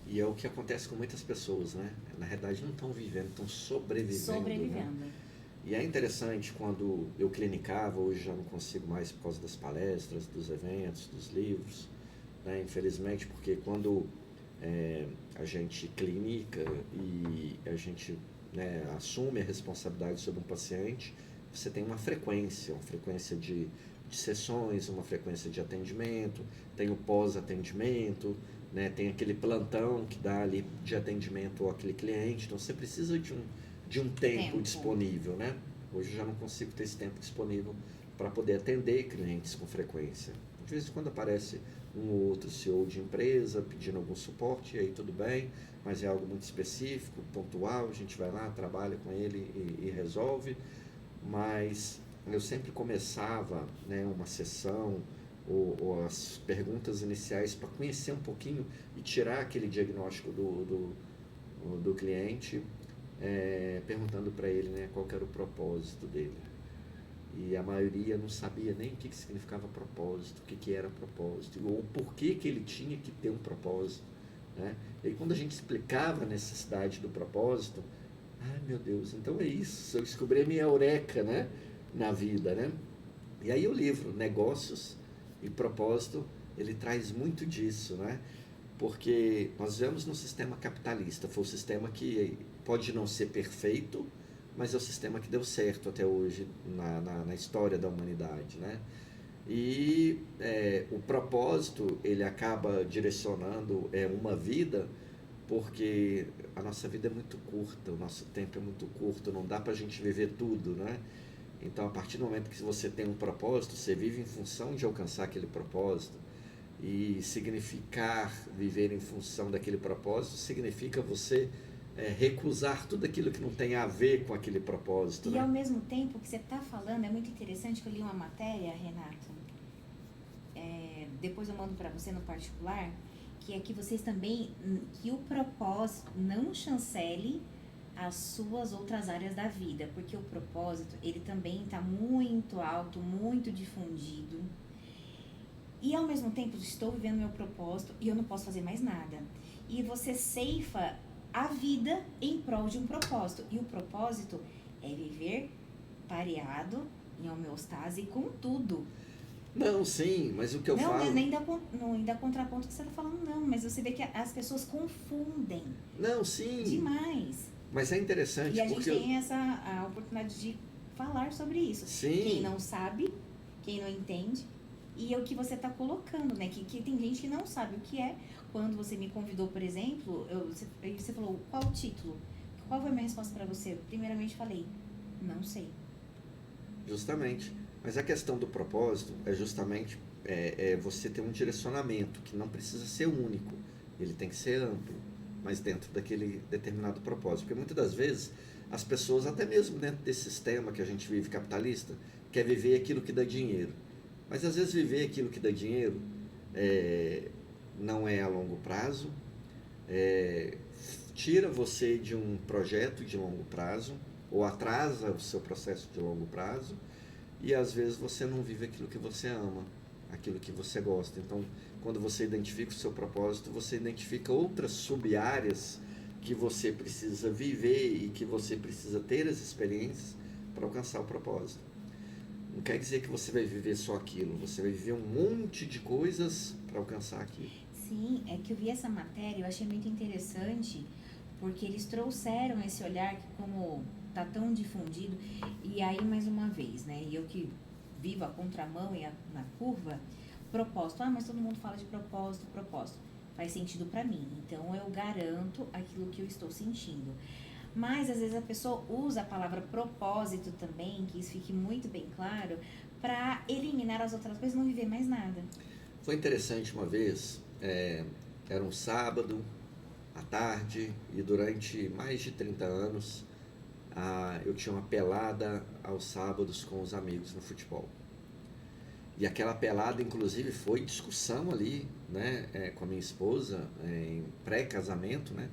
E é o que acontece com muitas pessoas, né? Na realidade não estão vivendo, estão sobrevivendo. Sobrevivendo. Né? E é interessante quando eu clinicava, hoje já não consigo mais por causa das palestras, dos eventos, dos livros, né? Infelizmente, porque quando a gente clinica e a gente, né, assume a responsabilidade sobre um paciente, você tem uma frequência de sessões, uma frequência de atendimento, tem o pós-atendimento, né, tem aquele plantão que dá ali de atendimento àquele cliente, então você precisa de um tempo disponível, né? Hoje eu já não consigo ter esse tempo disponível para poder atender clientes com frequência. De vez em quando aparece um ou outro CEO de empresa pedindo algum suporte, e aí tudo bem, mas é algo muito específico, pontual, a gente vai lá, trabalha com ele e resolve, mas eu sempre começava, né, uma sessão ou as perguntas iniciais para conhecer um pouquinho e tirar aquele diagnóstico do cliente, perguntando para ele, né, qual que era o propósito dele. E a maioria não sabia nem o que significava propósito, o que era propósito, ou por que ele tinha que ter um propósito, né? E aí, quando a gente explicava a necessidade do propósito, ai meu Deus, então é isso, eu descobri a minha eureka, né, na vida, né? E aí o livro Negócios e Propósito, ele traz muito disso, né? Porque nós vivemos num sistema capitalista, foi o sistema que pode não ser perfeito, mas é o sistema que deu certo até hoje na história da humanidade, né? E o propósito, ele acaba direcionando uma vida, porque a nossa vida é muito curta, o nosso tempo é muito curto, não dá para a gente viver tudo, né? Então, a partir do momento que você tem um propósito, você vive em função de alcançar aquele propósito. E significar viver em função daquele propósito significa você recusar tudo aquilo que não tem a ver com aquele propósito. E né? ao mesmo tempo que você está falando, é muito interessante que eu li uma matéria, Renato, depois eu mando para você no particular, que é que vocês também, que o propósito não chancele as suas outras áreas da vida, porque o propósito, ele também está muito alto, muito difundido, e ao mesmo tempo estou vivendo meu propósito e eu não posso fazer mais nada. E você ceifa a vida em prol de um propósito, e o propósito é viver pareado, em homeostase com tudo. Não, sim, mas o que eu falo... Nem dá contraponto que você está falando, não. Mas você vê que as pessoas confundem. Não, sim. Demais. Mas é interessante e a porque... gente tem a oportunidade de falar sobre isso. Sim. Quem não sabe, quem não entende. E é o que você está colocando, né? Que tem gente que não sabe o que é. Quando você me convidou, por exemplo, você falou, qual o título? Qual foi a minha resposta para você? Primeiramente falei, não sei. Justamente. Mas a questão do propósito é justamente você ter um direcionamento que não precisa ser único, ele tem que ser amplo, mas dentro daquele determinado propósito. Porque muitas das vezes as pessoas, até mesmo dentro desse sistema que a gente vive capitalista, quer viver aquilo que dá dinheiro. Mas às vezes viver aquilo que dá dinheiro não é a longo prazo, tira você de um projeto de longo prazo, ou atrasa o seu processo de longo prazo, e às vezes você não vive aquilo que você ama, aquilo que você gosta. Então, quando você identifica o seu propósito, você identifica outras sub-áreas que você precisa viver e que você precisa ter as experiências para alcançar o propósito. Não quer dizer que você vai viver só aquilo, você vai viver um monte de coisas para alcançar aquilo. Sim, é que eu vi essa matéria, eu achei muito interessante, porque eles trouxeram esse olhar que como tá tão difundido, e aí mais uma vez, né, e eu que vivo a contramão e na curva, propósito, mas todo mundo fala de propósito, faz sentido para mim, então eu garanto aquilo que eu estou sentindo. Mas às vezes a pessoa usa a palavra propósito também, que isso fique muito bem claro, para eliminar as outras coisas e não viver mais nada. Foi interessante uma vez, era um sábado à tarde, e durante mais de 30 anos eu tinha uma pelada aos sábados com os amigos no futebol. E aquela pelada, inclusive, foi discussão ali, né, com a minha esposa, em pré-casamento, né,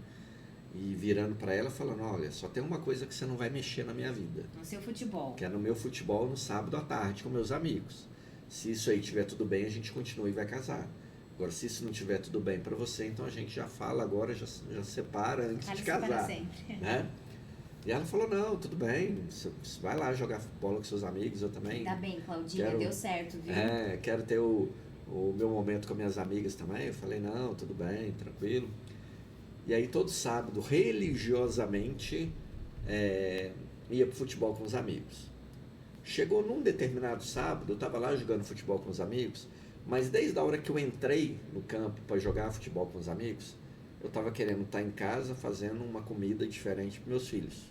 e virando para ela falando, olha, só tem uma coisa que você não vai mexer na minha vida. No seu futebol. Que é no meu futebol no sábado à tarde com meus amigos. Se isso aí estiver tudo bem, a gente continua e vai casar. Agora, se isso não estiver tudo bem para você, então a gente já fala agora, já separa antes de casar. Sempre. Né? E ela falou, não, tudo bem, você vai lá jogar bola com seus amigos, eu também. Tá bem, Claudinha, deu certo, viu? Quero ter o meu momento com minhas amigas também. Eu falei, não, tudo bem, tranquilo. E aí todo sábado, religiosamente, ia pro futebol com os amigos. Chegou num determinado sábado, eu estava lá jogando futebol com os amigos, mas desde a hora que eu entrei no campo para jogar futebol com os amigos, eu estava querendo estar em casa fazendo uma comida diferente para meus filhos.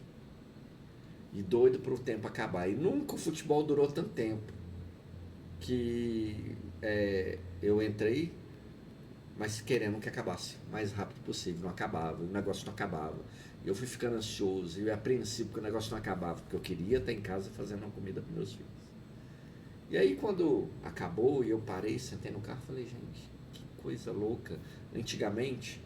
E doido para o tempo acabar. E nunca o futebol durou tanto tempo que eu entrei, mas querendo que acabasse o mais rápido possível. Não acabava, o negócio não acabava. E eu fui ficando ansioso e apreensivo porque o negócio não acabava, porque eu queria estar em casa fazendo uma comida para meus filhos. E aí quando acabou e eu parei, sentei no carro, falei, gente, que coisa louca. Antigamente,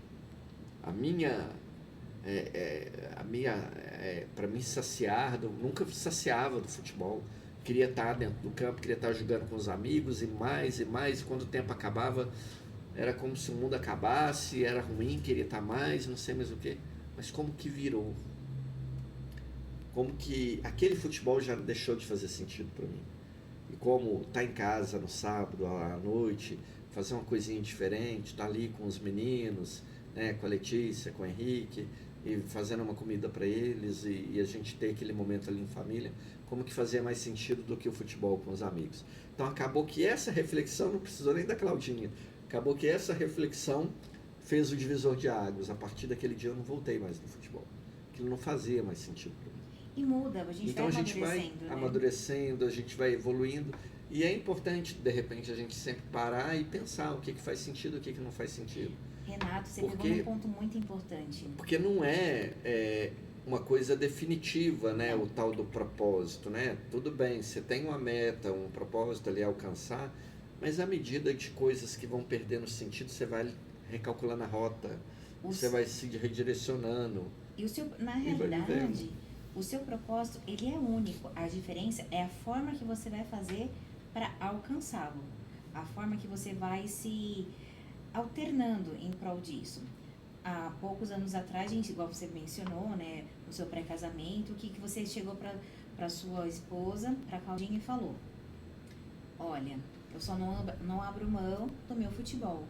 para me saciar, nunca saciava do futebol. queria estar dentro do campo, queria estar jogando com os amigos e mais, e quando o tempo acabava, era como se o mundo acabasse, era ruim, queria estar mais, não sei mais o que. Mas como que virou? Como que aquele futebol já deixou de fazer sentido para mim? E como estar em casa no sábado à noite, fazer uma coisinha diferente, estar ali com os meninos, né, com a Letícia, com o Henrique, e fazendo uma comida para eles e a gente ter aquele momento ali em família, como que fazia mais sentido do que o futebol com os amigos. Então acabou que essa reflexão, não precisou nem da Claudinha, acabou que essa reflexão fez o divisor de águas. A partir daquele dia eu não voltei mais no futebol. Aquilo não fazia mais sentido para mim. E muda, a gente Então vai a gente vai amadurecendo, a gente vai evoluindo. E é importante, de repente, a gente sempre parar e pensar o que faz sentido, o que não faz sentido. Renato, você pegou um ponto muito importante. Porque não é uma coisa definitiva, né? O tal do propósito, né? Tudo bem, você tem uma meta, um propósito ali a alcançar, mas à medida de coisas que vão perdendo sentido, você vai recalculando a rota, você vai se redirecionando. E na realidade, o seu propósito, ele é único. A diferença é a forma que você vai fazer para alcançá-lo. A forma que você vai se alternando em prol disso. Há poucos anos atrás, igual você mencionou, né, no seu pré-casamento, o que você chegou para sua esposa, para Claudinha, e falou: olha, eu só não abro mão do meu futebol.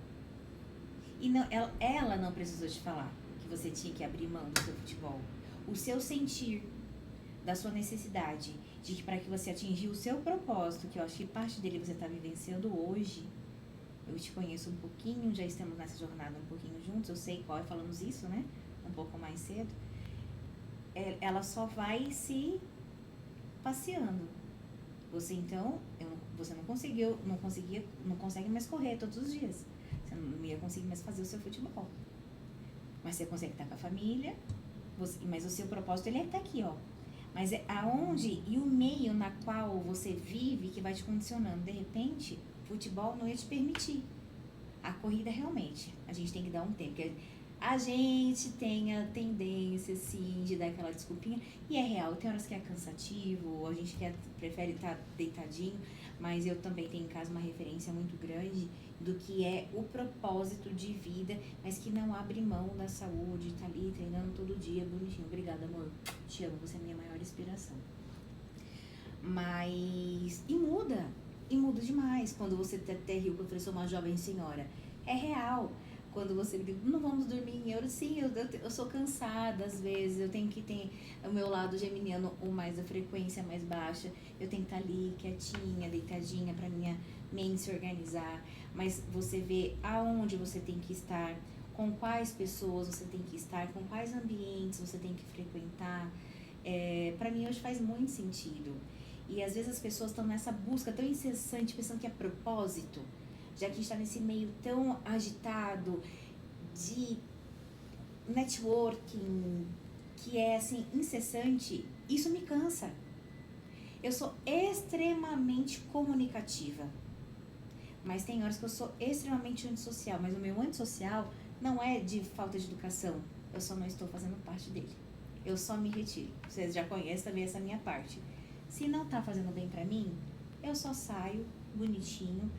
E não, ela não precisou te falar que você tinha que abrir mão do seu futebol. O seu sentir, da sua necessidade, de que para que você atingir o seu propósito, que eu acho que parte dele você está vivenciando hoje. Eu te conheço um pouquinho, já estamos nessa jornada um pouquinho juntos, eu sei qual, falamos isso, né? Um pouco mais cedo. Ela só vai se passeando. Você então, você não consegue mais correr todos os dias. Você não ia conseguir mais fazer o seu futebol. Mas você consegue estar com a família, mas o seu propósito ele é estar aqui, ó. Mas é aonde e o meio na qual você vive que vai te condicionando. De repente, futebol não ia te permitir. A corrida realmente, a gente tem que dar um tempo. Porque a gente tem a tendência, sim, de dar aquela desculpinha. E é real, tem horas que é cansativo, a gente prefere estar deitadinho. Mas eu também tenho em casa uma referência muito grande do que é o propósito de vida, mas que não abre mão da saúde, tá ali treinando todo dia, bonitinho. Obrigada, amor. Te amo, você é a minha maior inspiração. Mas... E muda demais quando você até riu, que eu falei, sou uma jovem senhora. É real. Quando você me diz, não vamos dormir em euro, sim, eu sou cansada às vezes, eu tenho que ter o meu lado geminiano, ou mais a frequência mais baixa, eu tenho que estar ali quietinha, deitadinha, pra minha mente se organizar, mas você vê aonde você tem que estar, com quais pessoas você tem que estar, com quais ambientes você tem que frequentar, pra mim hoje faz muito sentido. E às vezes as pessoas estão nessa busca tão incessante, pensando que é propósito, já que a gente está nesse meio tão agitado de networking, que é assim, incessante, isso me cansa. Eu sou extremamente comunicativa, mas tem horas que eu sou extremamente antissocial, mas o meu antissocial não é de falta de educação, eu só não estou fazendo parte dele. Eu só me retiro. Vocês já conhecem também essa minha parte. Se não tá fazendo bem pra mim, eu só saio bonitinho,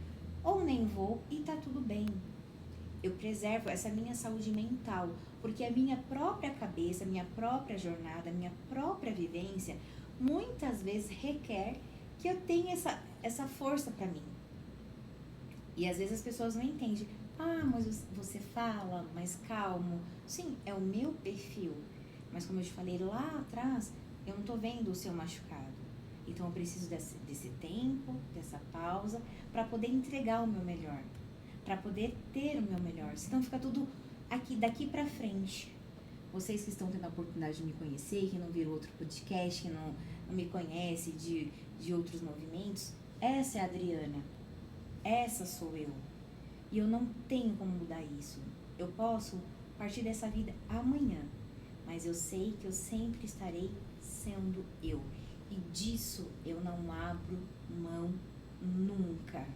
ou nem vou e tá tudo bem. Eu preservo essa minha saúde mental, porque a minha própria cabeça, a minha própria jornada, a minha própria vivência, muitas vezes requer que eu tenha essa força pra mim. E às vezes as pessoas não entendem. Ah, mas você fala mais calmo. Sim, é o meu perfil. Mas como eu te falei lá atrás, eu não tô vendo o seu machucado. Então eu preciso desse tempo, dessa pausa, para poder entregar o meu melhor, para poder ter o meu melhor. Senão fica tudo daqui para frente. Vocês que estão tendo a oportunidade de me conhecer, que não viram outro podcast, que não me conhece de outros movimentos, essa é a Adriana, essa sou eu. E eu não tenho como mudar isso. Eu posso partir dessa vida amanhã, mas eu sei que eu sempre estarei sendo eu. E disso eu não abro mão nunca.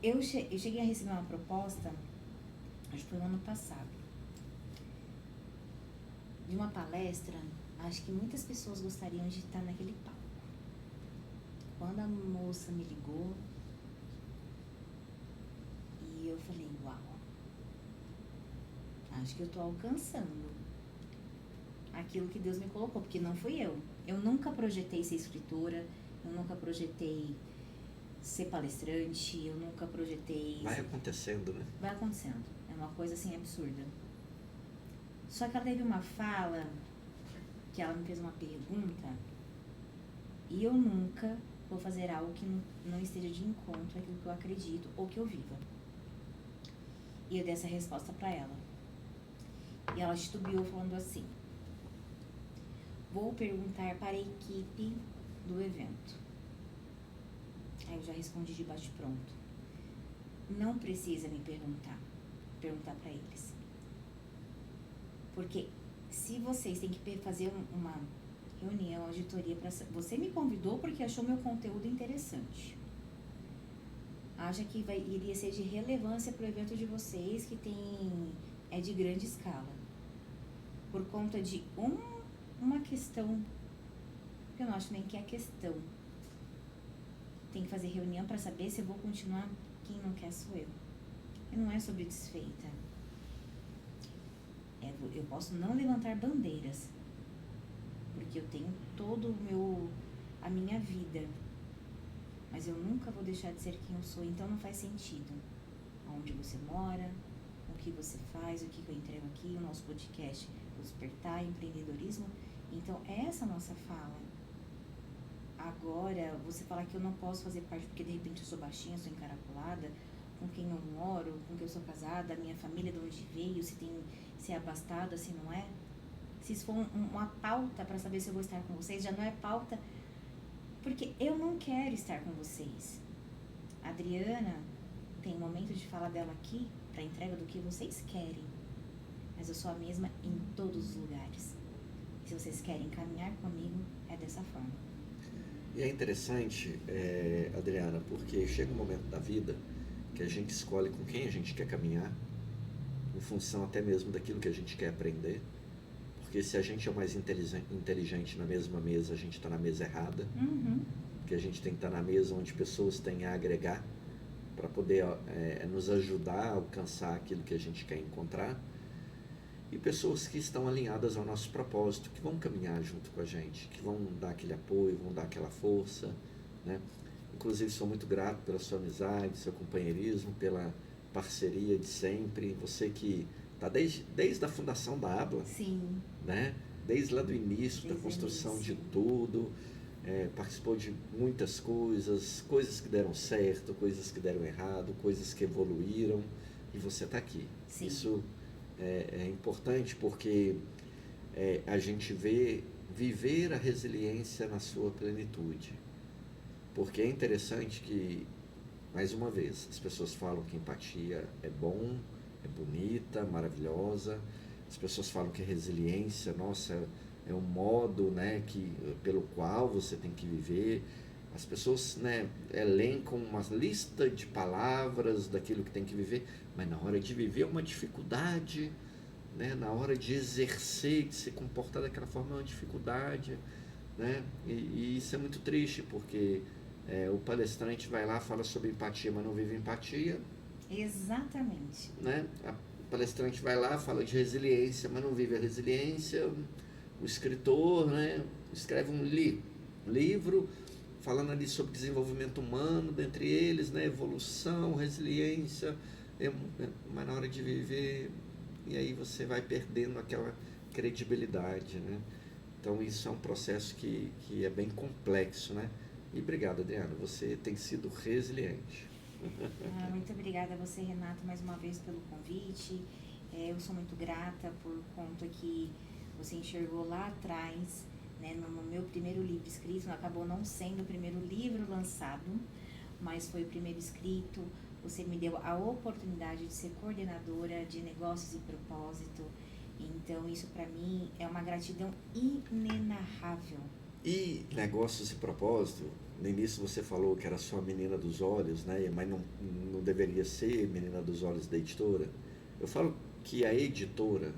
Eu cheguei a receber uma proposta, acho que foi no ano passado, de uma palestra. Acho que muitas pessoas gostariam de estar naquele palco. Quando a moça me ligou, e eu falei, uau, acho que eu tô alcançando aquilo que Deus me colocou, porque não fui eu. Eu nunca projetei ser escritora, eu nunca projetei ser palestrante, eu nunca projetei... Vai acontecendo, né? Vai acontecendo. É uma coisa assim absurda. Só que ela teve uma fala, que ela me fez uma pergunta, e eu nunca vou fazer algo que não esteja de encontro àquilo que eu acredito ou que eu viva. E eu dei essa resposta pra ela. E ela titubeou falando assim: vou perguntar para a equipe do evento. Aí eu já respondi de bate-pronto. Não precisa me perguntar para eles. Porque se vocês têm que fazer uma reunião, auditoria, você me convidou porque achou meu conteúdo interessante. Acha que iria ser de relevância para o evento de vocês, que é de grande escala. Por conta de uma questão, que eu não acho nem que é questão. Tem que fazer reunião para saber se eu vou continuar. Quem não quer sou eu. E não é sobre desfeita. Eu posso não levantar bandeiras, porque eu tenho a minha vida, mas eu nunca vou deixar de ser quem eu sou. Então não faz sentido aonde você mora, o que você faz, o que eu entrego aqui, o nosso podcast, o Despertar, Empreendedorismo. Então essa é a nossa fala. Agora, você falar que eu não posso fazer parte porque de repente eu sou baixinha, sou encaracolada, com quem eu moro, com quem eu sou casada, a minha família de onde veio, se é abastada, se não é. Se isso for uma pauta para saber se eu vou estar com vocês, já não é pauta, porque eu não quero estar com vocês. A Adriana tem um momento de falar dela aqui, para entrega do que vocês querem, mas eu sou a mesma em todos os lugares. Se vocês querem caminhar comigo, é dessa forma. E é interessante, Adriana, porque chega um momento da vida que a gente escolhe com quem a gente quer caminhar, em função até mesmo daquilo que a gente quer aprender. Porque se a gente é o mais inteligente na mesma mesa, a gente está na mesa errada. Uhum. Porque a gente tem que estar na mesa onde pessoas têm a agregar para poder nos ajudar a alcançar aquilo que a gente quer encontrar. E pessoas que estão alinhadas ao nosso propósito, que vão caminhar junto com a gente, que vão dar aquele apoio, vão dar aquela força, né? Inclusive, sou muito grato pela sua amizade, seu companheirismo, pela parceria de sempre. Você que está desde a fundação da ABLA, Sim. né? Desde lá do início, da construção de tudo, participou de muitas coisas que deram certo, coisas que deram errado, coisas que evoluíram, e você está aqui. Sim. Isso é importante porque a gente vê viver a resiliência na sua plenitude. Porque é interessante que, mais uma vez, as pessoas falam que empatia é bom, é bonita, maravilhosa. As pessoas falam que resiliência, nossa, é um modo, né, pelo qual você tem que viver. As pessoas, né, elencam uma lista de palavras daquilo que tem que viver, mas na hora de viver é uma dificuldade, né? Na hora de exercer, de se comportar daquela forma é uma dificuldade, né? E isso é muito triste, porque o palestrante vai lá, fala sobre empatia, mas não vive empatia. Exatamente. Né? A palestrante vai lá, fala de resiliência, mas não vive a resiliência. O escritor, né, escreve um livro falando ali sobre desenvolvimento humano, dentre eles, né, evolução, resiliência, mas na hora de viver, e aí você vai perdendo aquela credibilidade, né? Então isso é um processo que é bem complexo, né? E obrigado, Adriana, você tem sido resiliente. Muito obrigada a você, Renato, mais uma vez pelo convite. Eu sou muito grata por conta que você enxergou lá atrás, né, no meu primeiro livro escrito. Acabou não sendo o primeiro livro lançado, mas foi o primeiro escrito. Você me deu a oportunidade de ser coordenadora de negócios e propósito. Então isso para mim é uma gratidão inenarrável. E negócios e propósito, no início você falou que era só a menina dos olhos, né? Mas não deveria ser menina dos olhos da editora. Eu falo que a editora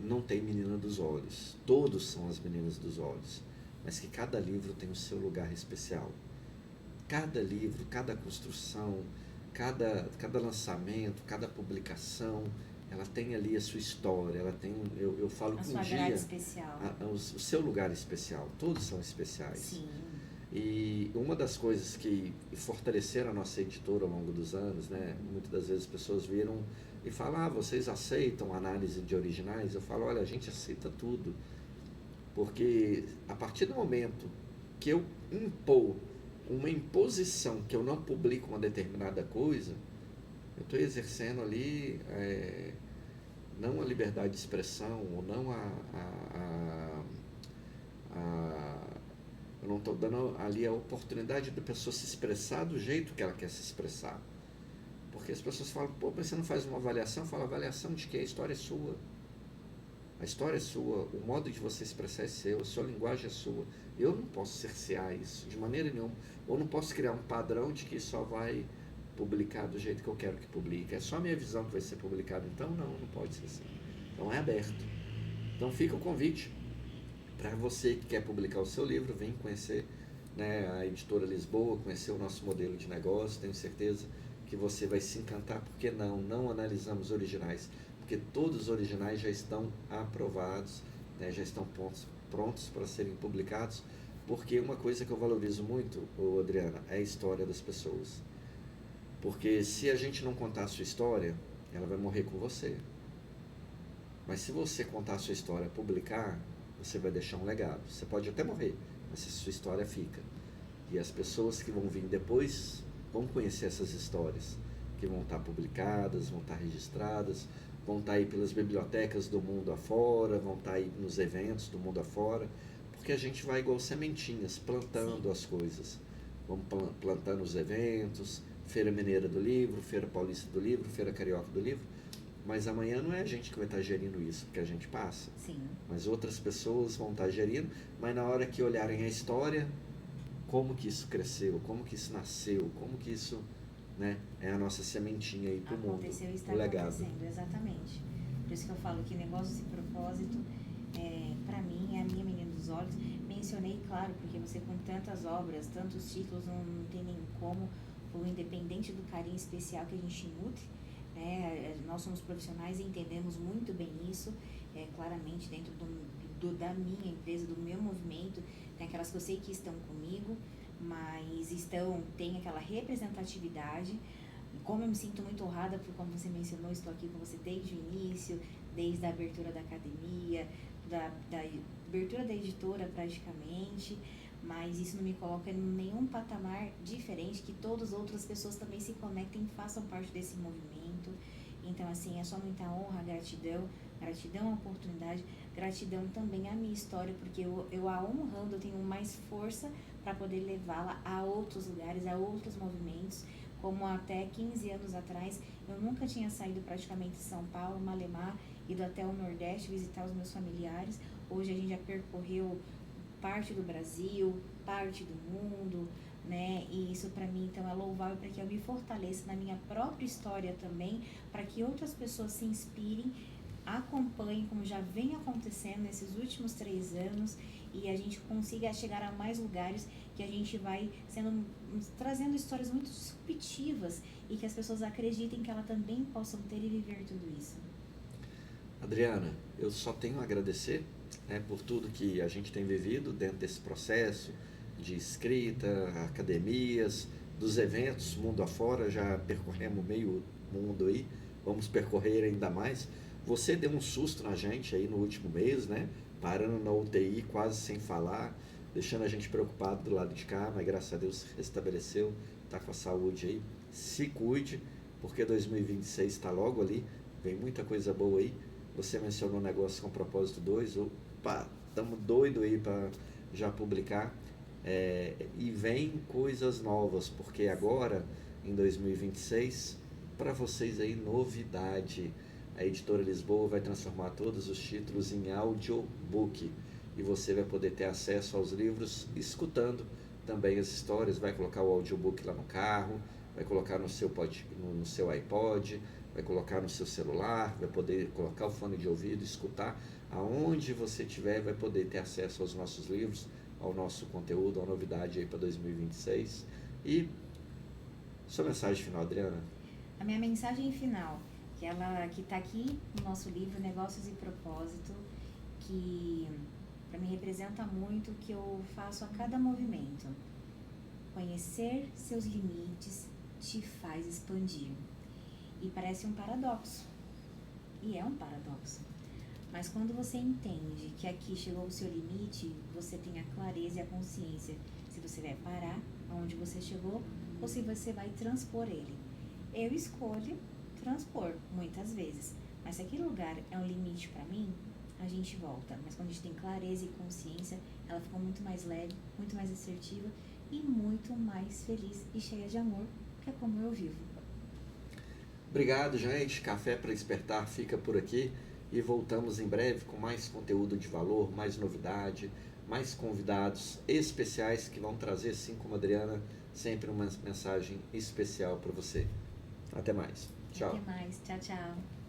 não tem menina dos olhos, todos são as meninas dos olhos, mas que cada livro tem o seu lugar especial. cada livro, cada construção, cada lançamento, cada publicação, ela tem ali a sua história, ela tem, eu falo A que sua grade especial. o seu lugar especial, todos são especiais. Sim. E uma das coisas que fortaleceram a nossa editora ao longo dos anos, né, muitas das vezes as pessoas viram e falam, vocês aceitam análise de originais? Eu falo, olha, a gente aceita tudo, porque a partir do momento que eu impor uma imposição que eu não publico uma determinada coisa, eu estou exercendo ali não a liberdade de expressão, ou não eu não estou dando ali a oportunidade da pessoa se expressar do jeito que ela quer se expressar. Porque as pessoas falam, mas você não faz uma avaliação? Eu falo, avaliação de que a história é sua. A história é sua, o modo de você expressar é seu, a sua linguagem é sua. Eu não posso cercear isso de maneira nenhuma. Ou não posso criar um padrão de que só vai publicar do jeito que eu quero que publique. É só a minha visão que vai ser publicada. Então, não pode ser assim. Então, é aberto. Então, fica o convite para você que quer publicar o seu livro, vem conhecer, né, a Editora Lisboa, conhecer o nosso modelo de negócio. Tenho certeza que você vai se encantar, porque não analisamos originais, porque todos os originais já estão aprovados, né, já estão prontos para serem publicados, porque uma coisa que eu valorizo muito, Adriana, é a história das pessoas. Porque se a gente não contar a sua história, ela vai morrer com você. Mas se você contar a sua história, publicar, você vai deixar um legado. Você pode até morrer, mas a sua história fica. E as pessoas que vão vir depois vão conhecer essas histórias, que vão estar publicadas, vão estar registradas, vão estar aí pelas bibliotecas do mundo afora, vão estar aí nos eventos do mundo afora, porque a gente vai igual sementinhas, plantando as coisas. Vamos plantando os eventos, Feira Mineira do Livro, Feira Paulista do Livro, Feira Carioca do Livro, mas amanhã não é a gente que vai estar gerindo isso, porque a gente passa. Sim. Mas outras pessoas vão estar gerindo, mas na hora que olharem a história, como que isso cresceu, como que isso nasceu, como que isso, né, é a nossa sementinha aí para o mundo, Aconteceu e está o legado. acontecendo, exatamente. Por isso que eu falo que negócios e propósito, para mim, é a minha menina dos olhos. Mencionei, claro, porque você com tantas obras, tantos títulos, não tem nem como, o independente do carinho especial que a gente nutre, né, nós somos profissionais e entendemos muito bem isso, claramente dentro da minha empresa, do meu movimento, tem aquelas que eu sei que estão comigo, mas tem aquela representatividade. Como eu me sinto muito honrada, por como você mencionou, estou aqui com você desde o início, desde a abertura da academia, da abertura da editora praticamente, mas isso não me coloca em nenhum patamar diferente, que todas as outras pessoas também se conectem e façam parte desse movimento. Então, assim, é só muita honra, gratidão à oportunidade, gratidão também à minha história, porque eu a honrando, eu tenho mais força para poder levá-la a outros lugares, a outros movimentos, como até 15 anos atrás, eu nunca tinha saído praticamente de São Paulo, Malemar, ido até o Nordeste visitar os meus familiares. Hoje a gente já percorreu parte do Brasil, parte do mundo, né? E isso para mim então é louvável, para que eu me fortaleça na minha própria história também, para que outras pessoas se inspirem, acompanhem como já vem acontecendo nesses últimos 3 anos, e a gente consiga chegar a mais lugares, que a gente vai trazendo histórias muito disruptivas e que as pessoas acreditem que elas também possam ter e viver tudo isso. Adriana, eu só tenho a agradecer, né, por tudo que a gente tem vivido dentro desse processo de escrita, academias, dos eventos, mundo afora, já percorremos meio mundo aí, vamos percorrer ainda mais. Você deu um susto na gente aí no último mês, né, parando na UTI quase sem falar, deixando a gente preocupado do lado de cá, mas graças a Deus se restabeleceu, está com a saúde aí. Se cuide, porque 2026 está logo ali, vem muita coisa boa aí. Você mencionou Negócio com Propósito 2, opa, estamos doidos aí para já publicar, e vem coisas novas, porque agora, em 2026, para vocês aí, novidade. A Editora Lisboa vai transformar todos os títulos em audiobook, e você vai poder ter acesso aos livros escutando também as histórias. Vai colocar o audiobook lá no carro, vai colocar no seu iPod, vai colocar no seu celular, vai poder colocar o fone de ouvido, escutar aonde você estiver, vai poder ter acesso aos nossos livros, ao nosso conteúdo, à novidade aí para 2026. E sua mensagem final, Adriana? A minha mensagem final, que está aqui no nosso livro Negócios e Propósito, que para mim representa muito o que eu faço a cada movimento. Conhecer seus limites te faz expandir. E parece um paradoxo. E é um paradoxo. Mas quando você entende que aqui chegou o seu limite, você tem a clareza e a consciência se você vai parar onde você chegou ou se você vai transpor ele. Eu escolho transpor, muitas vezes. Mas se aquele lugar é um limite para mim, a gente volta. Mas quando a gente tem clareza e consciência, ela fica muito mais leve, muito mais assertiva e muito mais feliz e cheia de amor, que é como eu vivo. Obrigado, gente. Café para Despertar fica por aqui e voltamos em breve com mais conteúdo de valor, mais novidade, mais convidados especiais que vão trazer, assim como a Adriana, sempre uma mensagem especial para você. Até mais. Tchau. Até mais. Tchau, tchau.